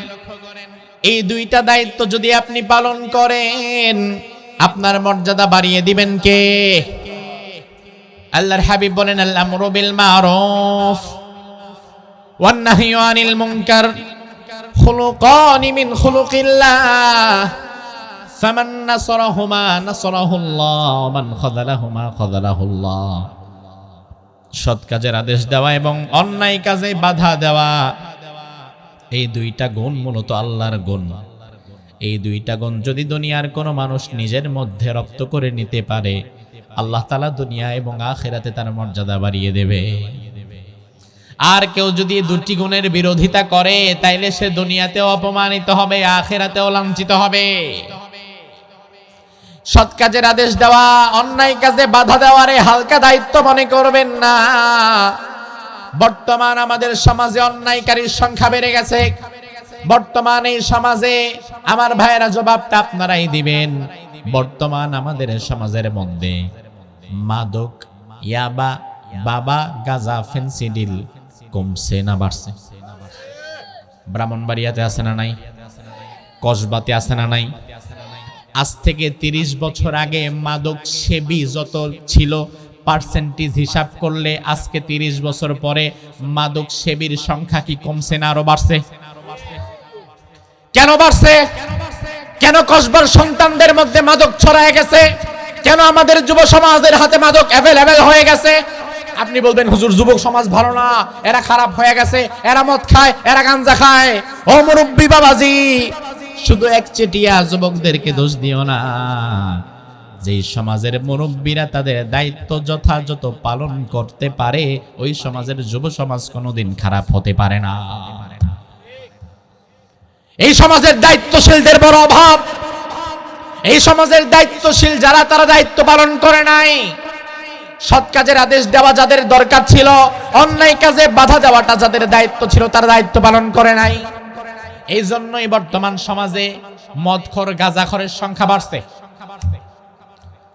এই 2টা দায়িত্ব যদি আপনি পালন করেন, আপনার মর্যাদা বাড়িয়ে দিবেন কে? আল্লাহর হাবিব বলেন, আল আমরু বিল মারুফ ওয়ান নাহয়ু আনিল মুনকার খুলুকানি মিন খুলুকিল্লাহ, ফামান নাসারাহুমা নাসারাহুল্লাহ ওয়া মান খাযালাহুমা খাযালাহুল্লাহ। সৎ কাজের আদেশ দেওয়া এবং অন্যায় কাজে বাধা দেওয়া, এই 2টা গুণ মূলত আল্লাহর গুণ। এই 2টা গুণ যদি দুনিয়ার কোনো মানুষ নিজের মধ্যে রপ্ত করে নিতে পারে, আল্লাহ তাআলা দুনিয়া এবং আখিরাতে তার মর্যাদা বাড়িয়ে দেবে। আর কেউ যদি 2টি গুণের বিরোধিতা করে, তাইলে সে দুনিয়াতেও অপমানিত হবে, আখিরাতেও লাঞ্ছিত হবে। সৎ কাজের আদেশ দেওয়া, অন্যায় কাজে বাধা দেওয়ারে হালকা দায়িত্ব মনে করবেন না। বর্তমান আমাদের সমাজে অন্যায়কারীর সংখ্যা বেড়ে গেছে। বর্তমান এই সমাজে আমার ভাইয়েরা জবাবটা আপনারাই দিবেন। বর্তমান আমাদের সমাজের মধ্যে মাদক, ইয়াবা, বাবা, গাঁজা, ফেন্সিডিল কমছে না বাড়ছে? ব্রাহ্মণবাড়িয়াতে আছে না নাই? কসবাতে আছে না নাই? আজ থেকে 30 বছর আগে মাদক সেবী যত ছিল পার্সেন্টেজ হিসাব করলে আজকে 30 বছর পরে মাদক সেবীর সংখ্যা কি কমছে না আরো বাড়ছে? কেন বাড়ছে? কেন কসবার সন্তানদের মধ্যে মাদক ছড়ায় গেছে? কেন আমাদের যুব সমাজের হাতে মাদক অ্যাভেলেবেল হয়ে গেছে? আপনি বলবেন হুজুর যুবক সমাজ ভালো না, এরা খারাপ হয়ে গেছে, এরা মদ খায়, এরা গাঞ্জা খায়। ও মুরব্বি বাবাজি, শুধু একচেটিয়া যুবকদেরকে দোষ দিও না। যে সমাজের মুরব্বীরা তাদের দায়িত্ব যথাযথ পালন করতে পারে, ওই সমাজের যুব সমাজ কোনোদিন খারাপ হতে পারে না। এই সমাজের দায়িত্বশীলদের বড় অভাব। এই সমাজের দায়িত্বশীল যারা, তারা দায়িত্ব পালন করে নাই। সৎ কাজের আদেশ দেওয়া যাদের দরকার ছিল, অন্যায় কাজে বাধা দেওয়াটা যাদের দায়িত্ব ছিল, তারা দায়িত্ব পালন করে নাই। এই জন্যই বর্তমান সমাজে মদখোর গাঁজাখোরের সংখ্যা বাড়ছে।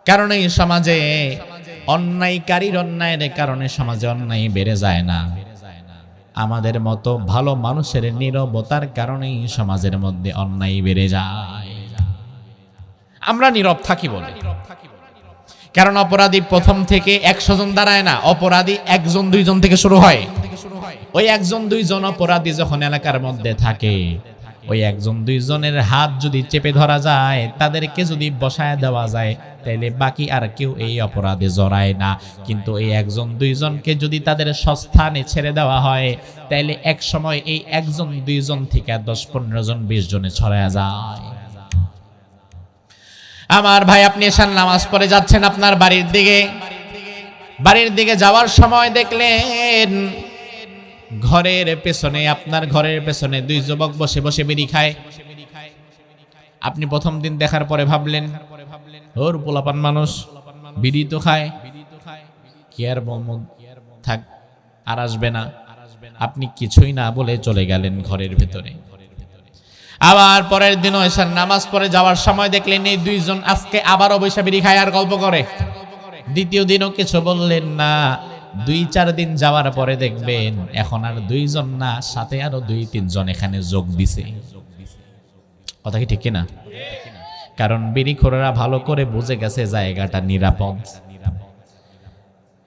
কারণ এই সমাজে অন্যায়কারীর অন্যায়ের কারণে সমাজে অন্যায় বেড়ে যায় না। আমাদের মতো ভালো মানুষের নীরবতার কারণেই সমাজের মধ্যে অন্যায় বেড়ে যায়। আমরা নীরব থাকি বলে। কারণ অপরাধী প্রথম থেকে 100 জন দাঁড়ায় না, অপরাধী 1 জন 2 জন থেকে শুরু হয়। ওই 1 জন 2 জন অপরাধী যখন এলাকার মধ্যে থাকে, ওই 1 জন 2 জনের হাত যদি চেপে ধরা যায়, তাদেরকে যদি বসায় দেওয়া যায়, তাহলে বাকি আর কেউ এই অপরাধে জড়ায় না। কিন্তু এই 1 জন 2 জনকে যদি তাদের স্বস্থানে ছেড়ে দেওয়া হয়, তাহলে এক সময় এই 1 জন 2 জন থেকে 10-15 জন 20 জনে ছড়ায় যায়। আমার ভাই, আপনি এশার নামাজ পড়ে যাচ্ছেন আপনার বাড়ির দিকে যাওয়ার সময় দেখলেন ঘরের পেছনে, আপনার ঘরের পেছনে 2 যুবক বসে বসে বিড়ি খায়। আপনি প্রথম দিন দেখার পরে ভাবলেন, ওর পোলাপান মানুষ, বিড়ি তো খায়, কি আর বলবো, থাক আর আসবে না। আপনি কিছুই না বলে চলে গেলেন ঘরের ভেতরে। আবার পরের দিনও এশার নামাজ পড়ে যাওয়ার সময় দেখলেন এই 2 জন আজকে আবারও বসে বিড়ি খায় আর গল্প করে। দ্বিতীয় দিনও কিছু বললেন না। 2-4 দিন যাওয়ার পরে দেখবেন এখন আর 2 জন না, সাথে আরো 2-3 জন এখানে যোগ দিছে। কথা কি ঠিক কিনা? কারণ বিড়িখোরেরা ভালো করে বুঝে গেছে জায়গাটা নিরাপদ।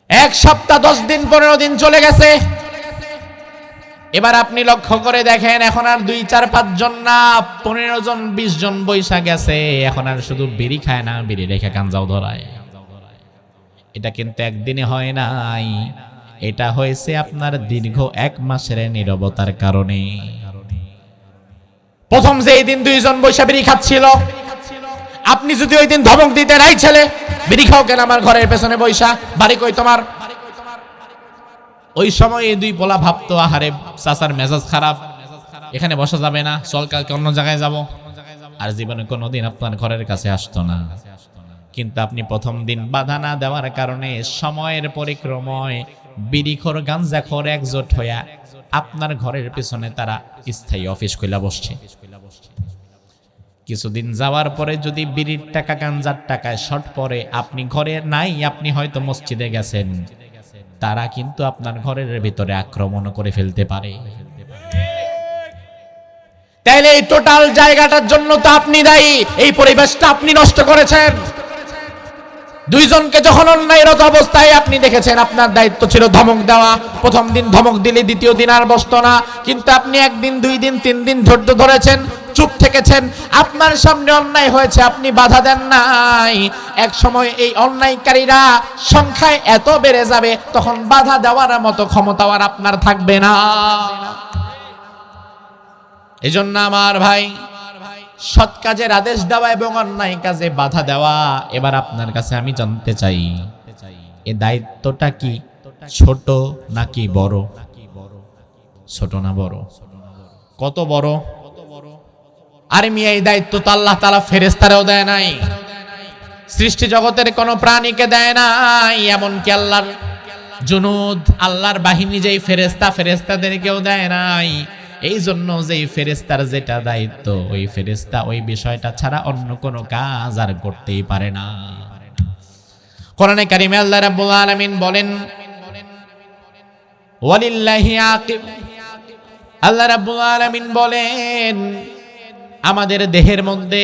1 সপ্তাহ 10 দিন 15 দিন চলে গেছে। এবার আপনি লক্ষ্য করে দেখেন এখন আর 2-4-5 জন না, 15 জন 20 জন বৈশা গেছে। এখন আর শুধু বিড়ি খায় না, বিড়ি রেখে গাঞ্জাও ধরায়। এটা কিন্তু একদিনে হয় নাই, এটা হয়েছে আপনার দীর্ঘ 1 মাসের নীরবতার কারণে। প্রথম যে এই দিন 2 জন বৈশা বিড়ি খাচ্ছিল, আপনি যদি ওই দিন ধমক দিতেন, এই ছেলে বিড়ি খাও কেন আমার ঘরের পেছনে বৈশা, বাড়ি কই তোমার, ওই সময় এই 2 পোলা ভাবতো, আহারে চাচার মেজাজ খারাপ, এখানে বসা যাবে না, চল কালকে অন্য জায়গায় যাব। আর জীবনে কোনোদিন আপনার ঘরের কাছে আসতো না। কিন্তু আপনি প্রথম দিন বাধা না দেওয়ার কারণে সময়ের পরিক্রমায় বিড়িখোর গাঞ্জাখোর একজোট হইয়া আপনার ঘরের পেছনে তারা স্থায়ী অফিস খুলে বসছে। কিছুদিন যাওয়ার পরে যদি বিড়ির টাকা গাঞ্জার টাকায় শর্ট পড়ে, আপনি ঘরে নাই, আপনি হয়তো মসজিদে গেছেন, তারা কিন্তু আপনার ঘরের ভিতরে আক্রমণ করে ফেলতে পারে। তাইলে এই টোটাল জায়গাটার জন্য তো আপনি দায়ী, এই পরিবেশটা আপনি নষ্ট করেছেন। 2 জনকে যখন অন্যায়রত অবস্থায় আপনি দেখেছেন, আপনার দায়িত্ব ছিল ধমক দেওয়া। প্রথম দিন ধমক দিলে দ্বিতীয় দিন আর বসতো না, কিন্তু আপনি 1 দিন 2 দিন 3 দিন ধৈর্য ধরেছেন, চুপ থেকেছেন। আপনার সামনে অন্যায় হয়েছে, আপনি বাধা দেন নাই। এক সময় এই অন্যায়কারীরা সংখ্যায় এত বেড়ে যাবে, তখন বাধা দেওয়ার মতো ক্ষমতা আর আপনার থাকবে না। এজন্য আমার ভাই, সৎ কাজের আদেশ দেওয়া এবং অন্যায় কাজে বাধা দেওয়া। এবার আপনার কাছে আমি জানতে চাই, এই দায়িত্বটা কি ছোট নাকি বড়? ছোট না বড়? কত বড়? আরে মিয়া, এই দায়িত্ব তো আল্লাহ তাআলা ফেরেশতারাও দেয় নাই, সৃষ্টি জগতের কোন প্রাণীকে দেয় নাই, এমনকি আল্লাহর জুনুদ, আল্লাহর বাহিনী যেই ফেরেশতাদেরকেও দেয় নাই। এই জন্য যেই ফেরেশতার যেটা দায়িত্ব, ওই ফেরেশতা ওই বিষয়টা ছাড়া অন্য কোনো কাজ আর করতেই পারে না। কোরআনে কারিমে আল্লাহ রাব্বুল আলামিন বলেন, ওয়ালিল্লাহি আকিব। আল্লাহ রাব্বুল আলামিন বলেন, আমাদের দেহের মধ্যে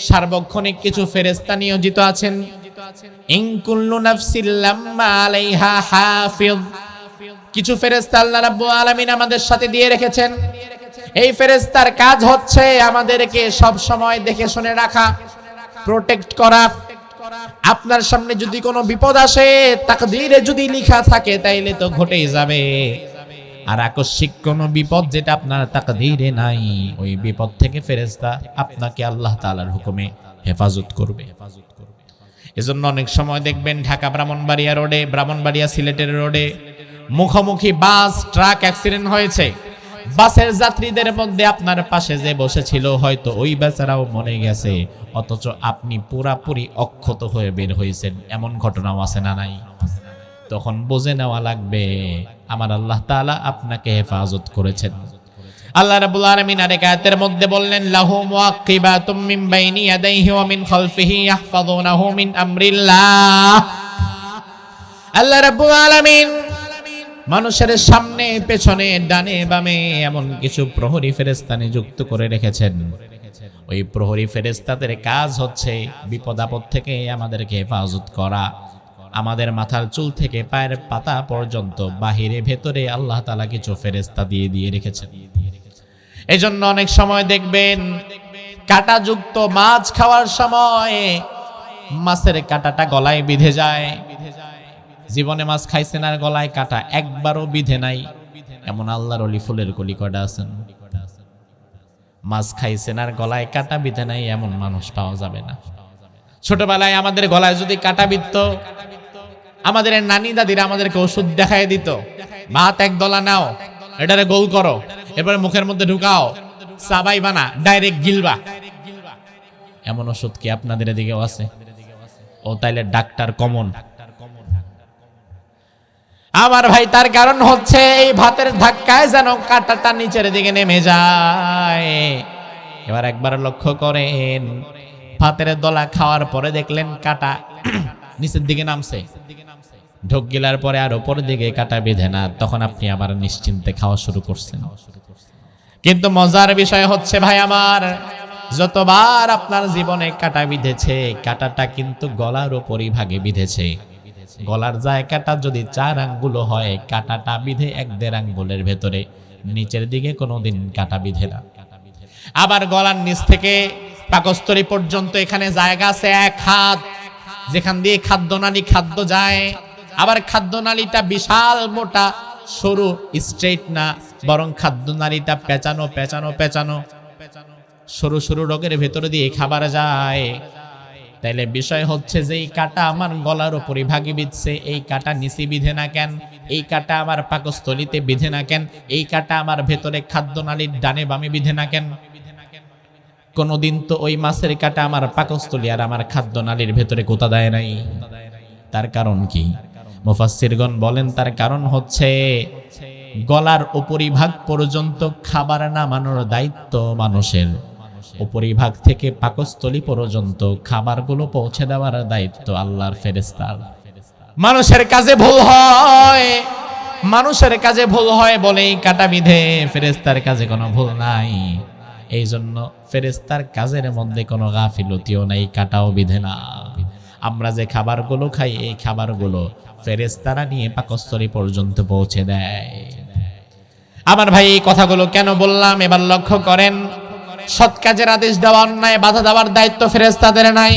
সার্বক্ষণিক কিছু ফেরেশতা নিয়োজিত আছেন। ইন কুল্লু নাফসিন লাম্মা আলাইহা হাফিজ। কিছু ফেরেশতা আল্লাহ রাব্বুল আলামিন আমাদের সাথে দিয়ে রেখেছেন। এই ফেরেশতার কাজ হচ্ছে আমাদেরকে সব সময় দেখে শুনে রাখা, প্রোটেক্ট করা। আপনার সামনে যদি কোনো বিপদ আসে, তাকদীরে যদি লেখা থাকে তাইলে তো ঘটেই যাবে। আর আকস্মিক কোনো বিপদ যেটা আপনার তাকদীরে নাই, ওই বিপদ থেকে ফেরেশতা আপনাকে আল্লাহ তাআলার হুকুমে হেফাজত করবে। এজন্য অনেক সময় দেখবেন ঢাকা ব্রাহ্মণবাড়িয়া রোডে, ব্রাহ্মণবাড়িয়া সিলেটের রোডে মুখোমুখি বাস ট্রাক অ্যাক্সিডেন্ট হয়েছে। বাসের যাত্রীদের মধ্যে আপনার পাশে যে বসেছিল হয়তো ওই বেচারাও মরে গেছে, অথচ আপনি পুরাপুরি অক্ষত হয়ে বের হয়েছেন। এমন ঘটনাও আছে না নাই? তখন বুঝে নেওয়া লাগবে আমার আল্লাহ তাআলা আপনাকে হেফাজত করেছেন। আল্লাহ রাব্বুল আলামিন আরেক আয়াতের মধ্যে বললেন, লাহু মুআক্কিবাতুম মিন বাইনি ইয়াদাইহি ওয়া মিন খালফিহি ইয়াহফাযুনাহু মিন আমরিল্লাহ। আল্লাহ রাব্বুল আলামিন মানুষের সামনে, পেছনে, ডানে বামে এমন কিছু প্রহরী ফেরেশতা নিযুক্ত করে রেখেছেন। ওই প্রহরী ফেরেশতাদের কাজ হচ্ছে বিপদ আপদ থেকে আমাদেরকে হেফাজত করা। আমাদের মাথার চুল থেকে পায়ের পাতা পর্যন্ত বাহিরে ভেতরে আল্লাহ তাআলা কিছু ফেরেশতা দিয়ে রেখেছেন। এজন্য অনেক সময় দেখবেন কাঁটাযুক্ত মাছ খাওয়ার সময় মাছের কাঁটাটা গলায় বিঁধে যায়। জীবনে মাছ খাইছেন আর গলায় কাঁটা একবারও বিঁধে নাই, এমন আল্লাহর ওলি ফুলের কলি কয়টা আছেন? মাছ খাইছেন আর গলায় কাঁটা বিঁধে নাই এমন মানুষ পাওয়া যাবে না। ছোটবেলায় আমাদের গলায় যদি কাঁটা বিঁধত, আমাদের নানি দাদিরা আমাদেরকে ওষুধ দেখায় দিত, ভাত এক দলা নাও, এটারে গোল করো, এরপরে মুখের মধ্যে ঢুকাও, চাবাইবা না, ডাইরেক্ট গিলবা। এমন ওষুধ কি আপনাদের এদিকেও আছে? ও তাইলে ডাক্তার কমন। আমার ভাই, তার কারণ হচ্ছে এই ভাতের ধাক্কায় যেন কাঁটাটা নিচের দিকে নেমে যায়। এবার একবার লক্ষ্য করেন, ভাতের দলা খাওয়ার পরে দেখলেন কাঁটা নিচের দিকে নামছে, ঢোক গিলার পরে আর উপরের দিকে কাঁটা বেঁধে না, তখন আপনি আবার নিশ্চিন্তে খাওয়া শুরু করছেন। কিন্তু মজার বিষয় হচ্ছে ভাই আমার, যতবার আপনার জীবনে কাঁটা বিঁধেছে, কাঁটাটা কিন্তু গলার উপরই ভাগে বিঁধেছে। গলার জায়গাটা যদি 4 আঙ্গুল হয়, কাঁটাটা বিঁধে 1.5 আঙ্গুলের ভেতরে, নিচের দিকে কোনোদিন কাঁটা বিঁধে না। আবার গলার নিচ থেকে পাকস্থলী পর্যন্ত এখানে জায়গা আছে 1 হাত, যেখান দিয়ে খাদ্যনালী খাদ্য যায়। আবার খাদ্যনালীটা বিশাল মোটা, সরু, স্ট্রেট না, বরং খাদ্যনালীটা পেঁচানো পেঁচানো পেঁচানো, সরু সরু রোগের ভেতরে দিয়ে খাবার যায়। তাইলে বিষয় হচ্ছে যে এই কাঁটা আমার গলার উপরে ভাগে বিঁধছে, এই কাঁটা নিচে বিঁধে না কেন? এই কাঁটা আমার পাকস্থলীতে বিঁধে না কেন? এই কাঁটা আমার ভেতরে খাদ্যনালীর ডানে বামে বিঁধে না কেন? কোনদিন তো ওই মাছের কাঁটা আমার পাকস্থলী আর আমার খাদ্যনালীর ভেতরে গোতা দেয় নাই। তার কারণ কি? মুফাসসিরগণ বলেন তার কারণ হচ্ছে গলার উপরিভাগ পর্যন্ত খাবার নামানোর দায়িত্ব মানুষের, উপরিভাগ থেকে পাকস্থলী পর্যন্ত খাবারগুলো পৌঁছে দেওয়ার দায়িত্ব আল্লাহর ফেরেশতার। মানুষের কাজে ভুল হয়, মানুষের কাজে ভুল হয় বলেই কাঁটা বিঁধে, ফেরেশতার কাজে কোনো ভুল নাই। এই জন্য ফেরেশতার কাজের মধ্যে কোনো গাফিলতিও নাই, কাঁটাও বিঁধে না। আমরা যে খাবারগুলো খাই, এই খাবারগুলো ফেরেশতারা নিয়ে পাকস্থলী পর্যন্ত পৌঁছে দেয়। আমার ভাই, এই কথাগুলো কেন বললাম এবার লক্ষ্য করেন। সৎ কাজের আদেশ দেওয়া, অন্যায় বাধা দেওয়ার দায়িত্ব ফেরেশতাদের নাই।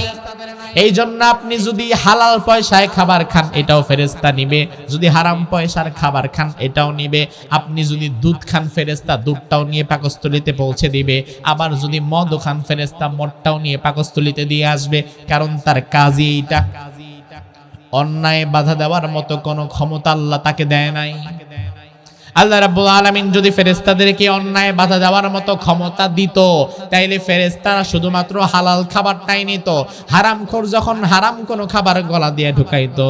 এই জন্য আপনি যদি হালাল পয়সায় খাবার খান, এটাও ফেরেশতা নিবে। যদি হারাম পয়সার খাবার খান, এটাও নিবে। আপনি যদি দুধ খান, ফেরেশতা দুধটাও নিয়ে পাকস্থলীতে পৌঁছে দিবে। আবার যদি মদ খান, ফেরেশতা মদটাও নিয়ে পাকস্থলীতে দিয়ে আসবে। কারণ তার কাজই এইটা। অন্যায় বাধা দেওয়ার মতো কোনো ক্ষমতা আল্লাহ তাকে দেয় নাই। আল্লাহ রাব্বুল আলামিন যদি ফেরেশতাদেরকে অন্যায় বাধা দেওয়ার মতো ক্ষমতা দিত, তাইলে ফেরেশতারা শুধুমাত্র হালাল খাবারটাই নিত। হারামখোর যখন হারাম কোনো খাবার গলা দিয়ে ঢুকাইতো,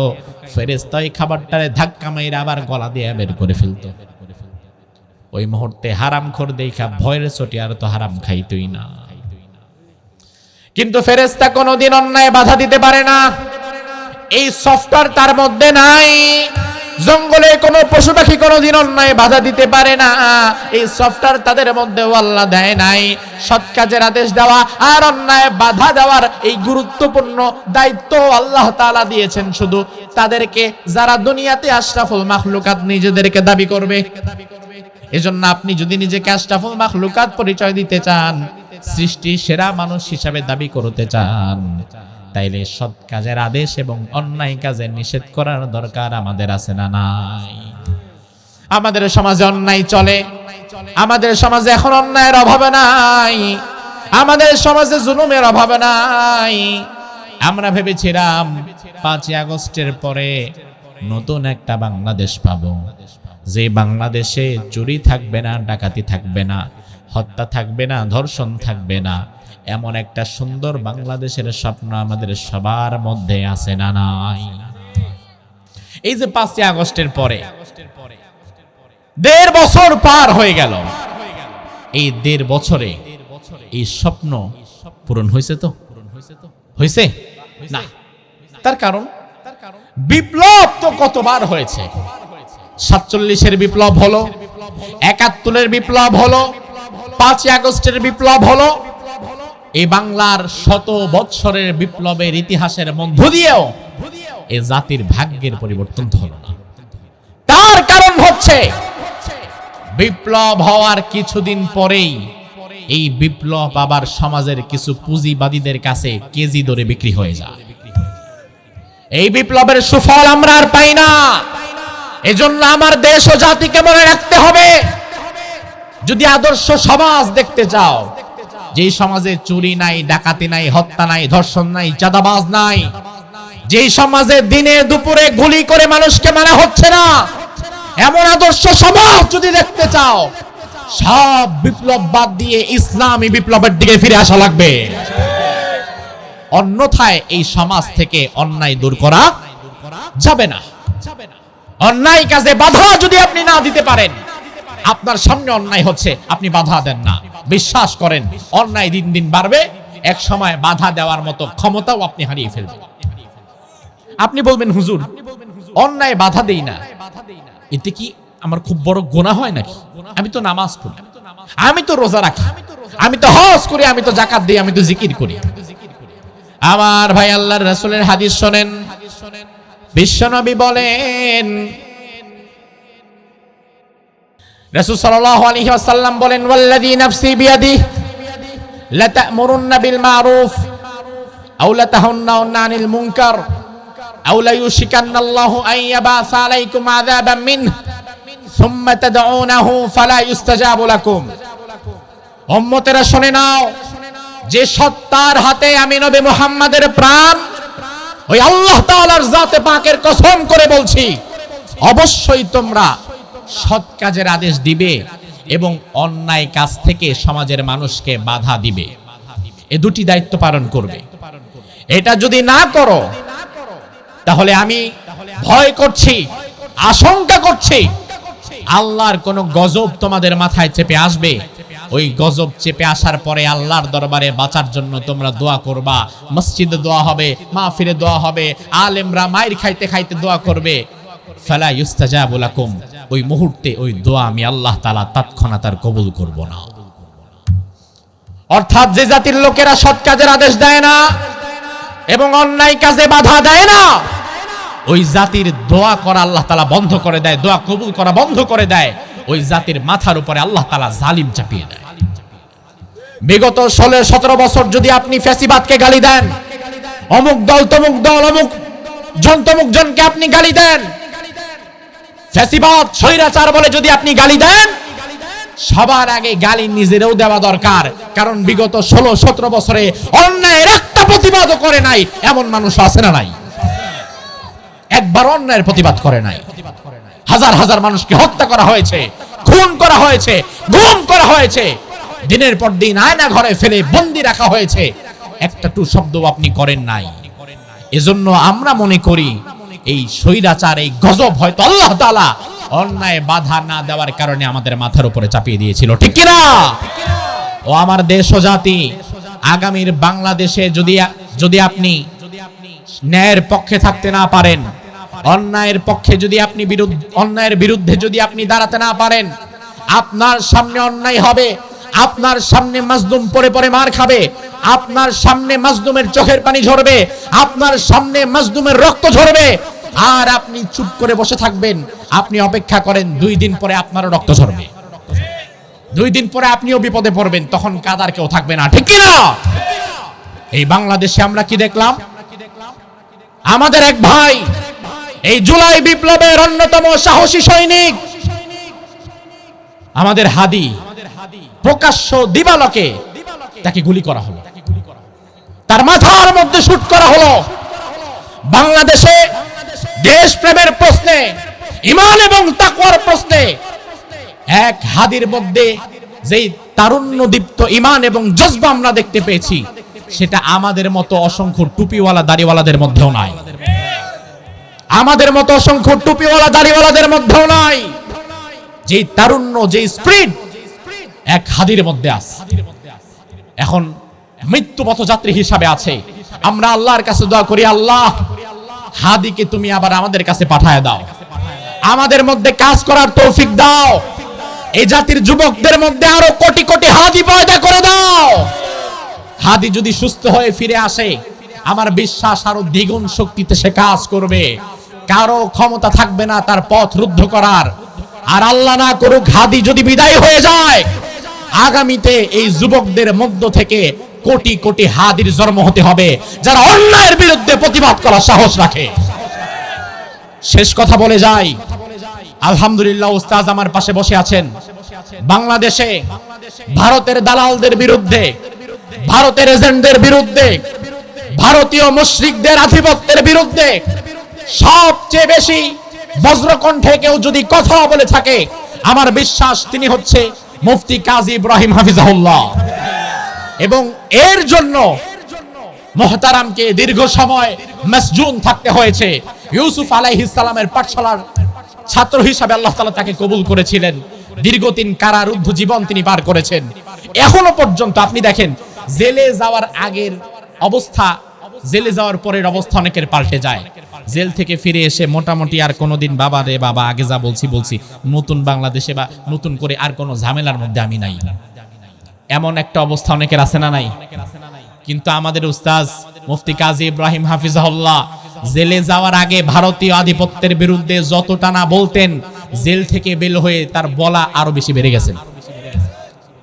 ফেরেশতা ওই খাবারটারে ধাক্কা মাইরা আবার গলা দিয়ে বের করে ফেলতো। ওই মুহূর্তে হারামখোর দেখা ভয়ের চোটে আর তো হারাম খাইতই না। কিন্তু ফেরেশতা কোনোদিন অন্যায় বাধা দিতে পারে না, এই সফটওয়্যার তার মধ্যে নাই। জঙ্গলে কোনো পশু পাখি কোনোদিন অন্যায় বাধা দিতে পারে না। এই সফটওয়্যার তাদের মধ্যে আল্লাহ দেয় নাই। সৎ কাজের আদেশ দেওয়া আর অন্যায় বাধা দেওয়ার এই গুরুত্বপূর্ণ দায়িত্ব আল্লাহ তাআলা দিয়েছেন শুধু তাদেরকে যারা দুনিয়াতে আশরাফুল মাখলুকাত নিজেদেরকে দাবি করবে। এজন্য আপনি যদি নিজেকে আশরাফুল মাখলুকাত পরিচয় দিতে চান, সৃষ্টির সেরা মানুষ হিসাবে দাবি করতে চান, তাইলে সৎ কাজের আদেশ এবং অন্যায় কাজের নিষেধ করার দরকার আমাদের আছে না নাই? আমাদের সমাজে অন্যায় চলে, আমাদের সমাজে এখন অন্যায়ের অভাবে নাই, আমাদের সমাজে জুলুমের অভাবে নাই। আমরা ভেবেছিলাম 5ই আগস্টের পরে নতুন একটা বাংলাদেশ পাবো, যে বাংলাদেশে চুরি থাকবে না, ডাকাতি থাকবে না, হত্যা থাকবে না, ধর্ষণ থাকবে না। এমন একটা সুন্দর বাংলাদেশের স্বপ্ন আমাদের সবার মধ্যে আছে না নাই? এই যে 5ই আগস্টের পরে 1.5 বছর পার হয়ে গেল, এই 1.5 বছরে এই স্বপ্ন পূরণ হয়েছে তো? হয়েছে না। তার কারণ বিপ্লব তো কতবার হয়েছে। 47-এর বিপ্লব হলো, 71-এর বিপ্লব হলো, 5ই আগস্টের বিপ্লব হলো। এই বাংলার 100 বৎসরের বিপ্লবের ইতিহাসের মধ্য দিয়েও এই জাতির ভাগ্যের পরিবর্তন হলো না। তার কারণ হচ্ছে বিপ্লব হওয়ার কিছুদিন পরেই এই বিপ্লব আবার সমাজের কিছু পুঁজিবাদীদের কাছে কেজি দরে বিক্রি হয়ে যায়। এই বিপ্লবের সুফল আমরা আর পাই না। এজন্য আমার দেশ ও জাতিকে মনে রাখতে হবে, যদি আদর্শ সমাজ দেখতে চাও, যে সমাজে চুরি নাই, ডাকাতি নাই, হত্যা নাই, ধর্ষণ নাই, চাঁদাবাজ নাই, যে সমাজে দিনে দুপুরে গুলি করে মানুষকে মারা হচ্ছে না, এমন আদর্শ সমাজ যদি দেখতে চাও, সব বিপ্লব বাদ দিয়ে ইসলামী বিপ্লবের দিকে ফিরে আসা লাগবে। অন্যথায় এই সমাজ থেকে অন্যায় দূর করা যাবে না। অন্যায় কাজে বাধা যদি আপনি না দিতে পারেন, আপনার সামনে অন্যায় হচ্ছে, আপনি বাধা দেন না, বিশ্বাস করেন অন্যায় দিন দিন বাড়বে, এক সময় বাধা দেওয়ার মতো ক্ষমতাও আপনি হারিয়ে ফেলবেন। আপনি বলবেন হুজুর অন্যায় বাধা দেই না, এতে কি আমার খুব বড় গুনাহ হয় নাকি? আমি তো নামাজ পড়ি, আমি তো রোজা রাখি, আমি তো হজ করি, আমি তো যাকাত দিই, আমি তো জিকির করি। আমার ভাই আল্লাহর রাসূলের হাদিস শোনেন, বিশ্বনবী বলেন, রাসূল সাল্লাল্লাহু আলাইহি ওয়াসাল্লাম বলেন, ওয়াল্লাযী নাফসি বিয়াদিহি লা তা'মুরুন্না বিল মা'রুফ আও লা তানহাউন্না আনিল মুনকার আও লা ইউশিকান্নাল্লাহু আন ইয়াবাসা আলাইকুম আযাবাম মিনহু সুম্মা তাদউনাহু ফালা ইউস্তাজাবু লাকুম। উম্মতেরা শুনে নাও, যে সত্তার হাতে আমি নবী মুহাম্মাদের প্রাণ, ওই আল্লাহ তাআলার জাতে পাকের কসম করে বলছি, অবশ্যই তোমরা সৎ কাজের আদেশ দিবে এবং অন্যায় কাজ থেকে সমাজের মানুষকে বাধা দিবে। এই দুটি দায়িত্ব পালন করবে। এটা যদি না করো, তাহলে আমি ভয় করছি, আশঙ্কা করছি, আল্লাহর কোন গজব তোমাদের মাথায় চেপে আসবে। ওই গজব চেপে আসার পরে আল্লাহর দরবারে বাঁচার জন্য তোমরা দোয়া করবা, মসজিদে দোয়া হবে, মাহফিলে দোয়া হবে, আলেমরা মাইর খাইতে খাইতে দোয়া করবে, ফালা ইউস্তাজাবু লাকুম, ওই মুহূর্তে ওই দোয়া আমি আল্লাহ তাআলা তৎক্ষণাৎ আর কবুল করব না। অর্থাৎ যে জাতির লোকেরা সৎ কাজের আদেশ দেয় না এবং অন্যায় কাজে বাধা দেয় না, ওই জাতির দোয়া করা আল্লাহ তাআলা বন্ধ করে দেয়, দোয়া কবুল করা বন্ধ করে দেয়। ওই জাতির মাথার উপরে আল্লাহ তাআলা জালিম চাপিয়ে দেয়। বিগত 16-17 বছর যদি আপনি ফ্যাসিবাদকে গালি দেন, অমুক দল তমুক দল, অমুক জন তমুক জনকে আপনি গালি দেন, ফ্যাসিবাদ স্বৈরাচার বলে যদি আপনি গালি দেন, সবার আগে গালি নিজেরও দেওয়া দরকার। কারণ বিগত 16-17 বছরে অন্যায়ের একটা প্রতিবাদও করে নাই এমন মানুষ আছে না নাই? একবার অন্যায়ের প্রতিবাদ করে নাই। হাজার হাজার মানুষকে হত্যা করা হয়েছে, খুন করা হয়েছে, গুম করা হয়েছে, দিনের পর দিন আয়না ঘরে ফেলে বন্দি রাখা হয়েছে, একটা টু শব্দ আপনি করেন নাই। এজন্য আমরা মনে করি এই স্বৈরাচার, এই গজব হয়তো আল্লাহ তাআলা অন্যায় বাধা না দেওয়ার কারণে আমাদের মাথার উপরে চাপিয়ে দিয়েছিল, ঠিক কি না? ও আমার দেশ ও জাতি, আগামীর বাংলাদেশে যদি আপনি ন্যায়ের পক্ষে থাকতে না পারেন, অন্যায়ের পক্ষে যদি আপনি অন্যায়ের বিরুদ্ধে যদি আপনি দাঁড়াতে না পারেন, আপনার সামনে অন্যায় হবে, আপনার সামনে মাজলুম পরে পরে মার খাবে, আপনার সামনে মাজলুমের চোখের পানি ঝরবে, আপনার সামনে মাজলুমের রক্ত ঝরবে, আর আপনি চুপ করে বসে থাকবেন। আপনি অপেক্ষা করেন 2 দিন পরে আপনারও রক্ত ঝরবে, 2 দিন পরে আপনিও বিপদে পড়বেন, তখন কাদার কেউ থাকবে না, ঠিক কি না? এই বাংলাদেশে আমরা কি দেখলাম? আমাদের এক ভাই এই জুলাই বিপ্লবের অন্যতম সাহসী সৈনিক আমাদের হাদি, প্রকাশ্য দিবালোকে তাকে গুলি করা হলো, তার মাথার মধ্যে শুট করা হলো। বাংলাদেশে দেশপ্রেমের প্রশ্নে, ঈমান এবং তাকওয়ার প্রশ্নে এক হাদির মধ্যে যেই তারুণ্যদীপ্ত ঈমান এবং জজবা আমরা দেখতে পেয়েছি, সেটা আমাদের মতো অসংখ্য টুপিওয়ালা দাড়িওয়ালাদের মধ্যেও নাই, আমাদের মতো অসংখ্য টুপিওয়ালা দাড়িওয়ালাদের মধ্যেও নাই। যেই তারুণ্য, যেই স্পিরিট এক হাদির মধ্যে আছে, এখন মৃত্যু পথযাত্রী হিসাবে আছে। আমরা আল্লাহর কাছে দোয়া করি, আল্লাহ হাদিকে তুমি আবার আমাদের কাছে পাঠায় দাও, আমাদের মধ্যে কাজ করার তৌফিক দাও, এই জাতির যুবকদের মধ্যে আরো কোটি কোটি হাদি পয়দা করে দাও। হাদি যদি সুস্থ হয়ে ফিরে আসে, আমার বিশ্বাস আরো দ্বিগুণ শক্তিতে সে কাজ করবে, কারো ক্ষমতা থাকবে না তার পথ রুদ্ধ করার। আর আল্লাহ না করুক হাদি যদি বিদায় হয়ে যায়, আগামীতে এই যুবকদের মধ্য থেকে কোটি কোটি হাদির জন্ম হতে হবে, যারা অন্যায়ের বিরুদ্ধে প্রতিবাদ করার সাহস রাখে। শেষ কথা বলে যাই, আলহামদুলিল্লাহ উস্তাজ আমার পাশে বসে আছেন। বাংলাদেশে ভারতের দালালদের বিরুদ্ধে, ভারতের এজেন্টদের বিরুদ্ধে, ভারতীয় মুশরিকদের আধিপত্যের বিরুদ্ধে সবচেয়ে বেশি বজ্রকণ্ঠে কেউ যদি কথা বলে থাকে, আমার বিশ্বাস তিনি হচ্ছে মুফতি কাজী ইব্রাহিম হাফিজাহুল্লাহ। এবং এর জন্য মুহতারামকে দীর্ঘ সময় মাসজুন থাকতে হয়েছে। ইউসুফ আলাইহিস সালামের পাঠশালার ছাত্র হিসাবে আল্লাহ তাআলা তাকে কবুল করেছিলেন, দীর্ঘদিন কারারুদ্ধ জীবন তিনি পার করেছেন। এখনো পর্যন্ত আপনি দেখেন, জেলে যাওয়ার আগের অবস্থা, জেলে যাওয়ার পরের অবস্থা অনেকের পাল্টে যায়। জেল থেকে ফিরে এসে মোটামুটি আর কোনোদিন বাবা রে বাবা আগে যা বলছি নতুন বাংলাদেশে বা নতুন করে আর কোনো ঝামেলার মধ্যে আমি নাই, এমন একটা অবস্থা অনেকের আছে না নাই? কিন্তু আমাদের উস্তাজ মুফতি কাজী ইব্রাহিম হাফিজাহুল্লাহ জেলে যাওয়ার আগে ভারতীয় আধিপত্যের বিরুদ্ধে যতটা না বলতেন, জেল থেকে বের হয়ে তার বলা আরো বেশি বেড়ে গেছে।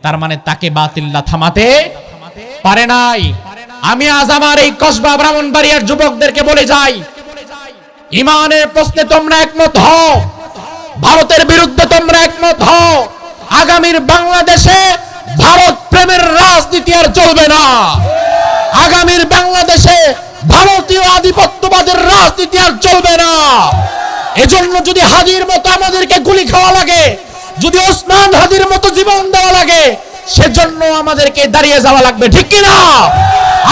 তার মানে তাকে বাতিল্লা থামাতে পারে নাই। আমি আজ আমার এই কসবা ব্রাহ্মণবাড়িয়ার যুবকদেরকে বলে যাই, ঈমানের প্রশ্নে তোমরা একমত হও, ভারতের বিরুদ্ধে তোমরা একমত হও। আগামীর বাংলাদেশে ভারত প্রেমের রাজনীতি আর চলবে না। আগামীর বাংলাদেশে ভারতীয় আধিপত্যবাদের রাজনীতি আর চলবে না। এজন্য যদি হাদির মতো আমাদেরকে গুলি খাওয়া লাগে, যদি ওসমান হাদির মতো জীবন দেওয়া লাগে, সেজন্য আমাদেরকে দাঁড়িয়ে যাওয়া লাগবে, ঠিক কি না?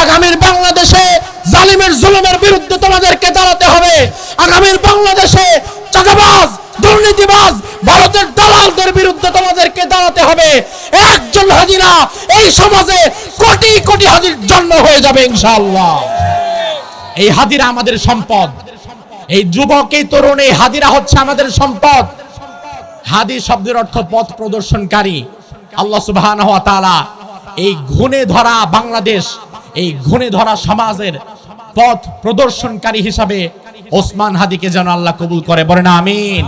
আগামীর বাংলাদেশে জালিমের জুলুমের বিরুদ্ধে তোমাদেরকে দাঁড়াতে হবে। আগামীর বাংলাদেশে চাঁদাবাজ, দুর্নীতিবাজ, ভারতের দালালদের বিরুদ্ধে তোমাদেরকে দাঁড়াতে হবে। একজন হাদি না, এই সমাজে কোটি কোটি হাদির জন্ম হয়ে যাবে ইনশাআল্লাহ। এই হাদিরা আমাদের সম্পদ, এই যুবক, এই তরুণ, এই হাদিরা হচ্ছে আমাদের সম্পদ। হাদি শব্দের অর্থ পথ প্রদর্শনকারী। আল্লাহ সুবহানাহু ওয়া তাআলা এই ঘুণে ধরা বাংলাদেশ, এই ঘুণে ধরা সমাজের পথ প্রদর্শনকারী হিসাবে ওসমান হাদিকে যেন আল্লাহ কবুল করে, বলেন আমিন।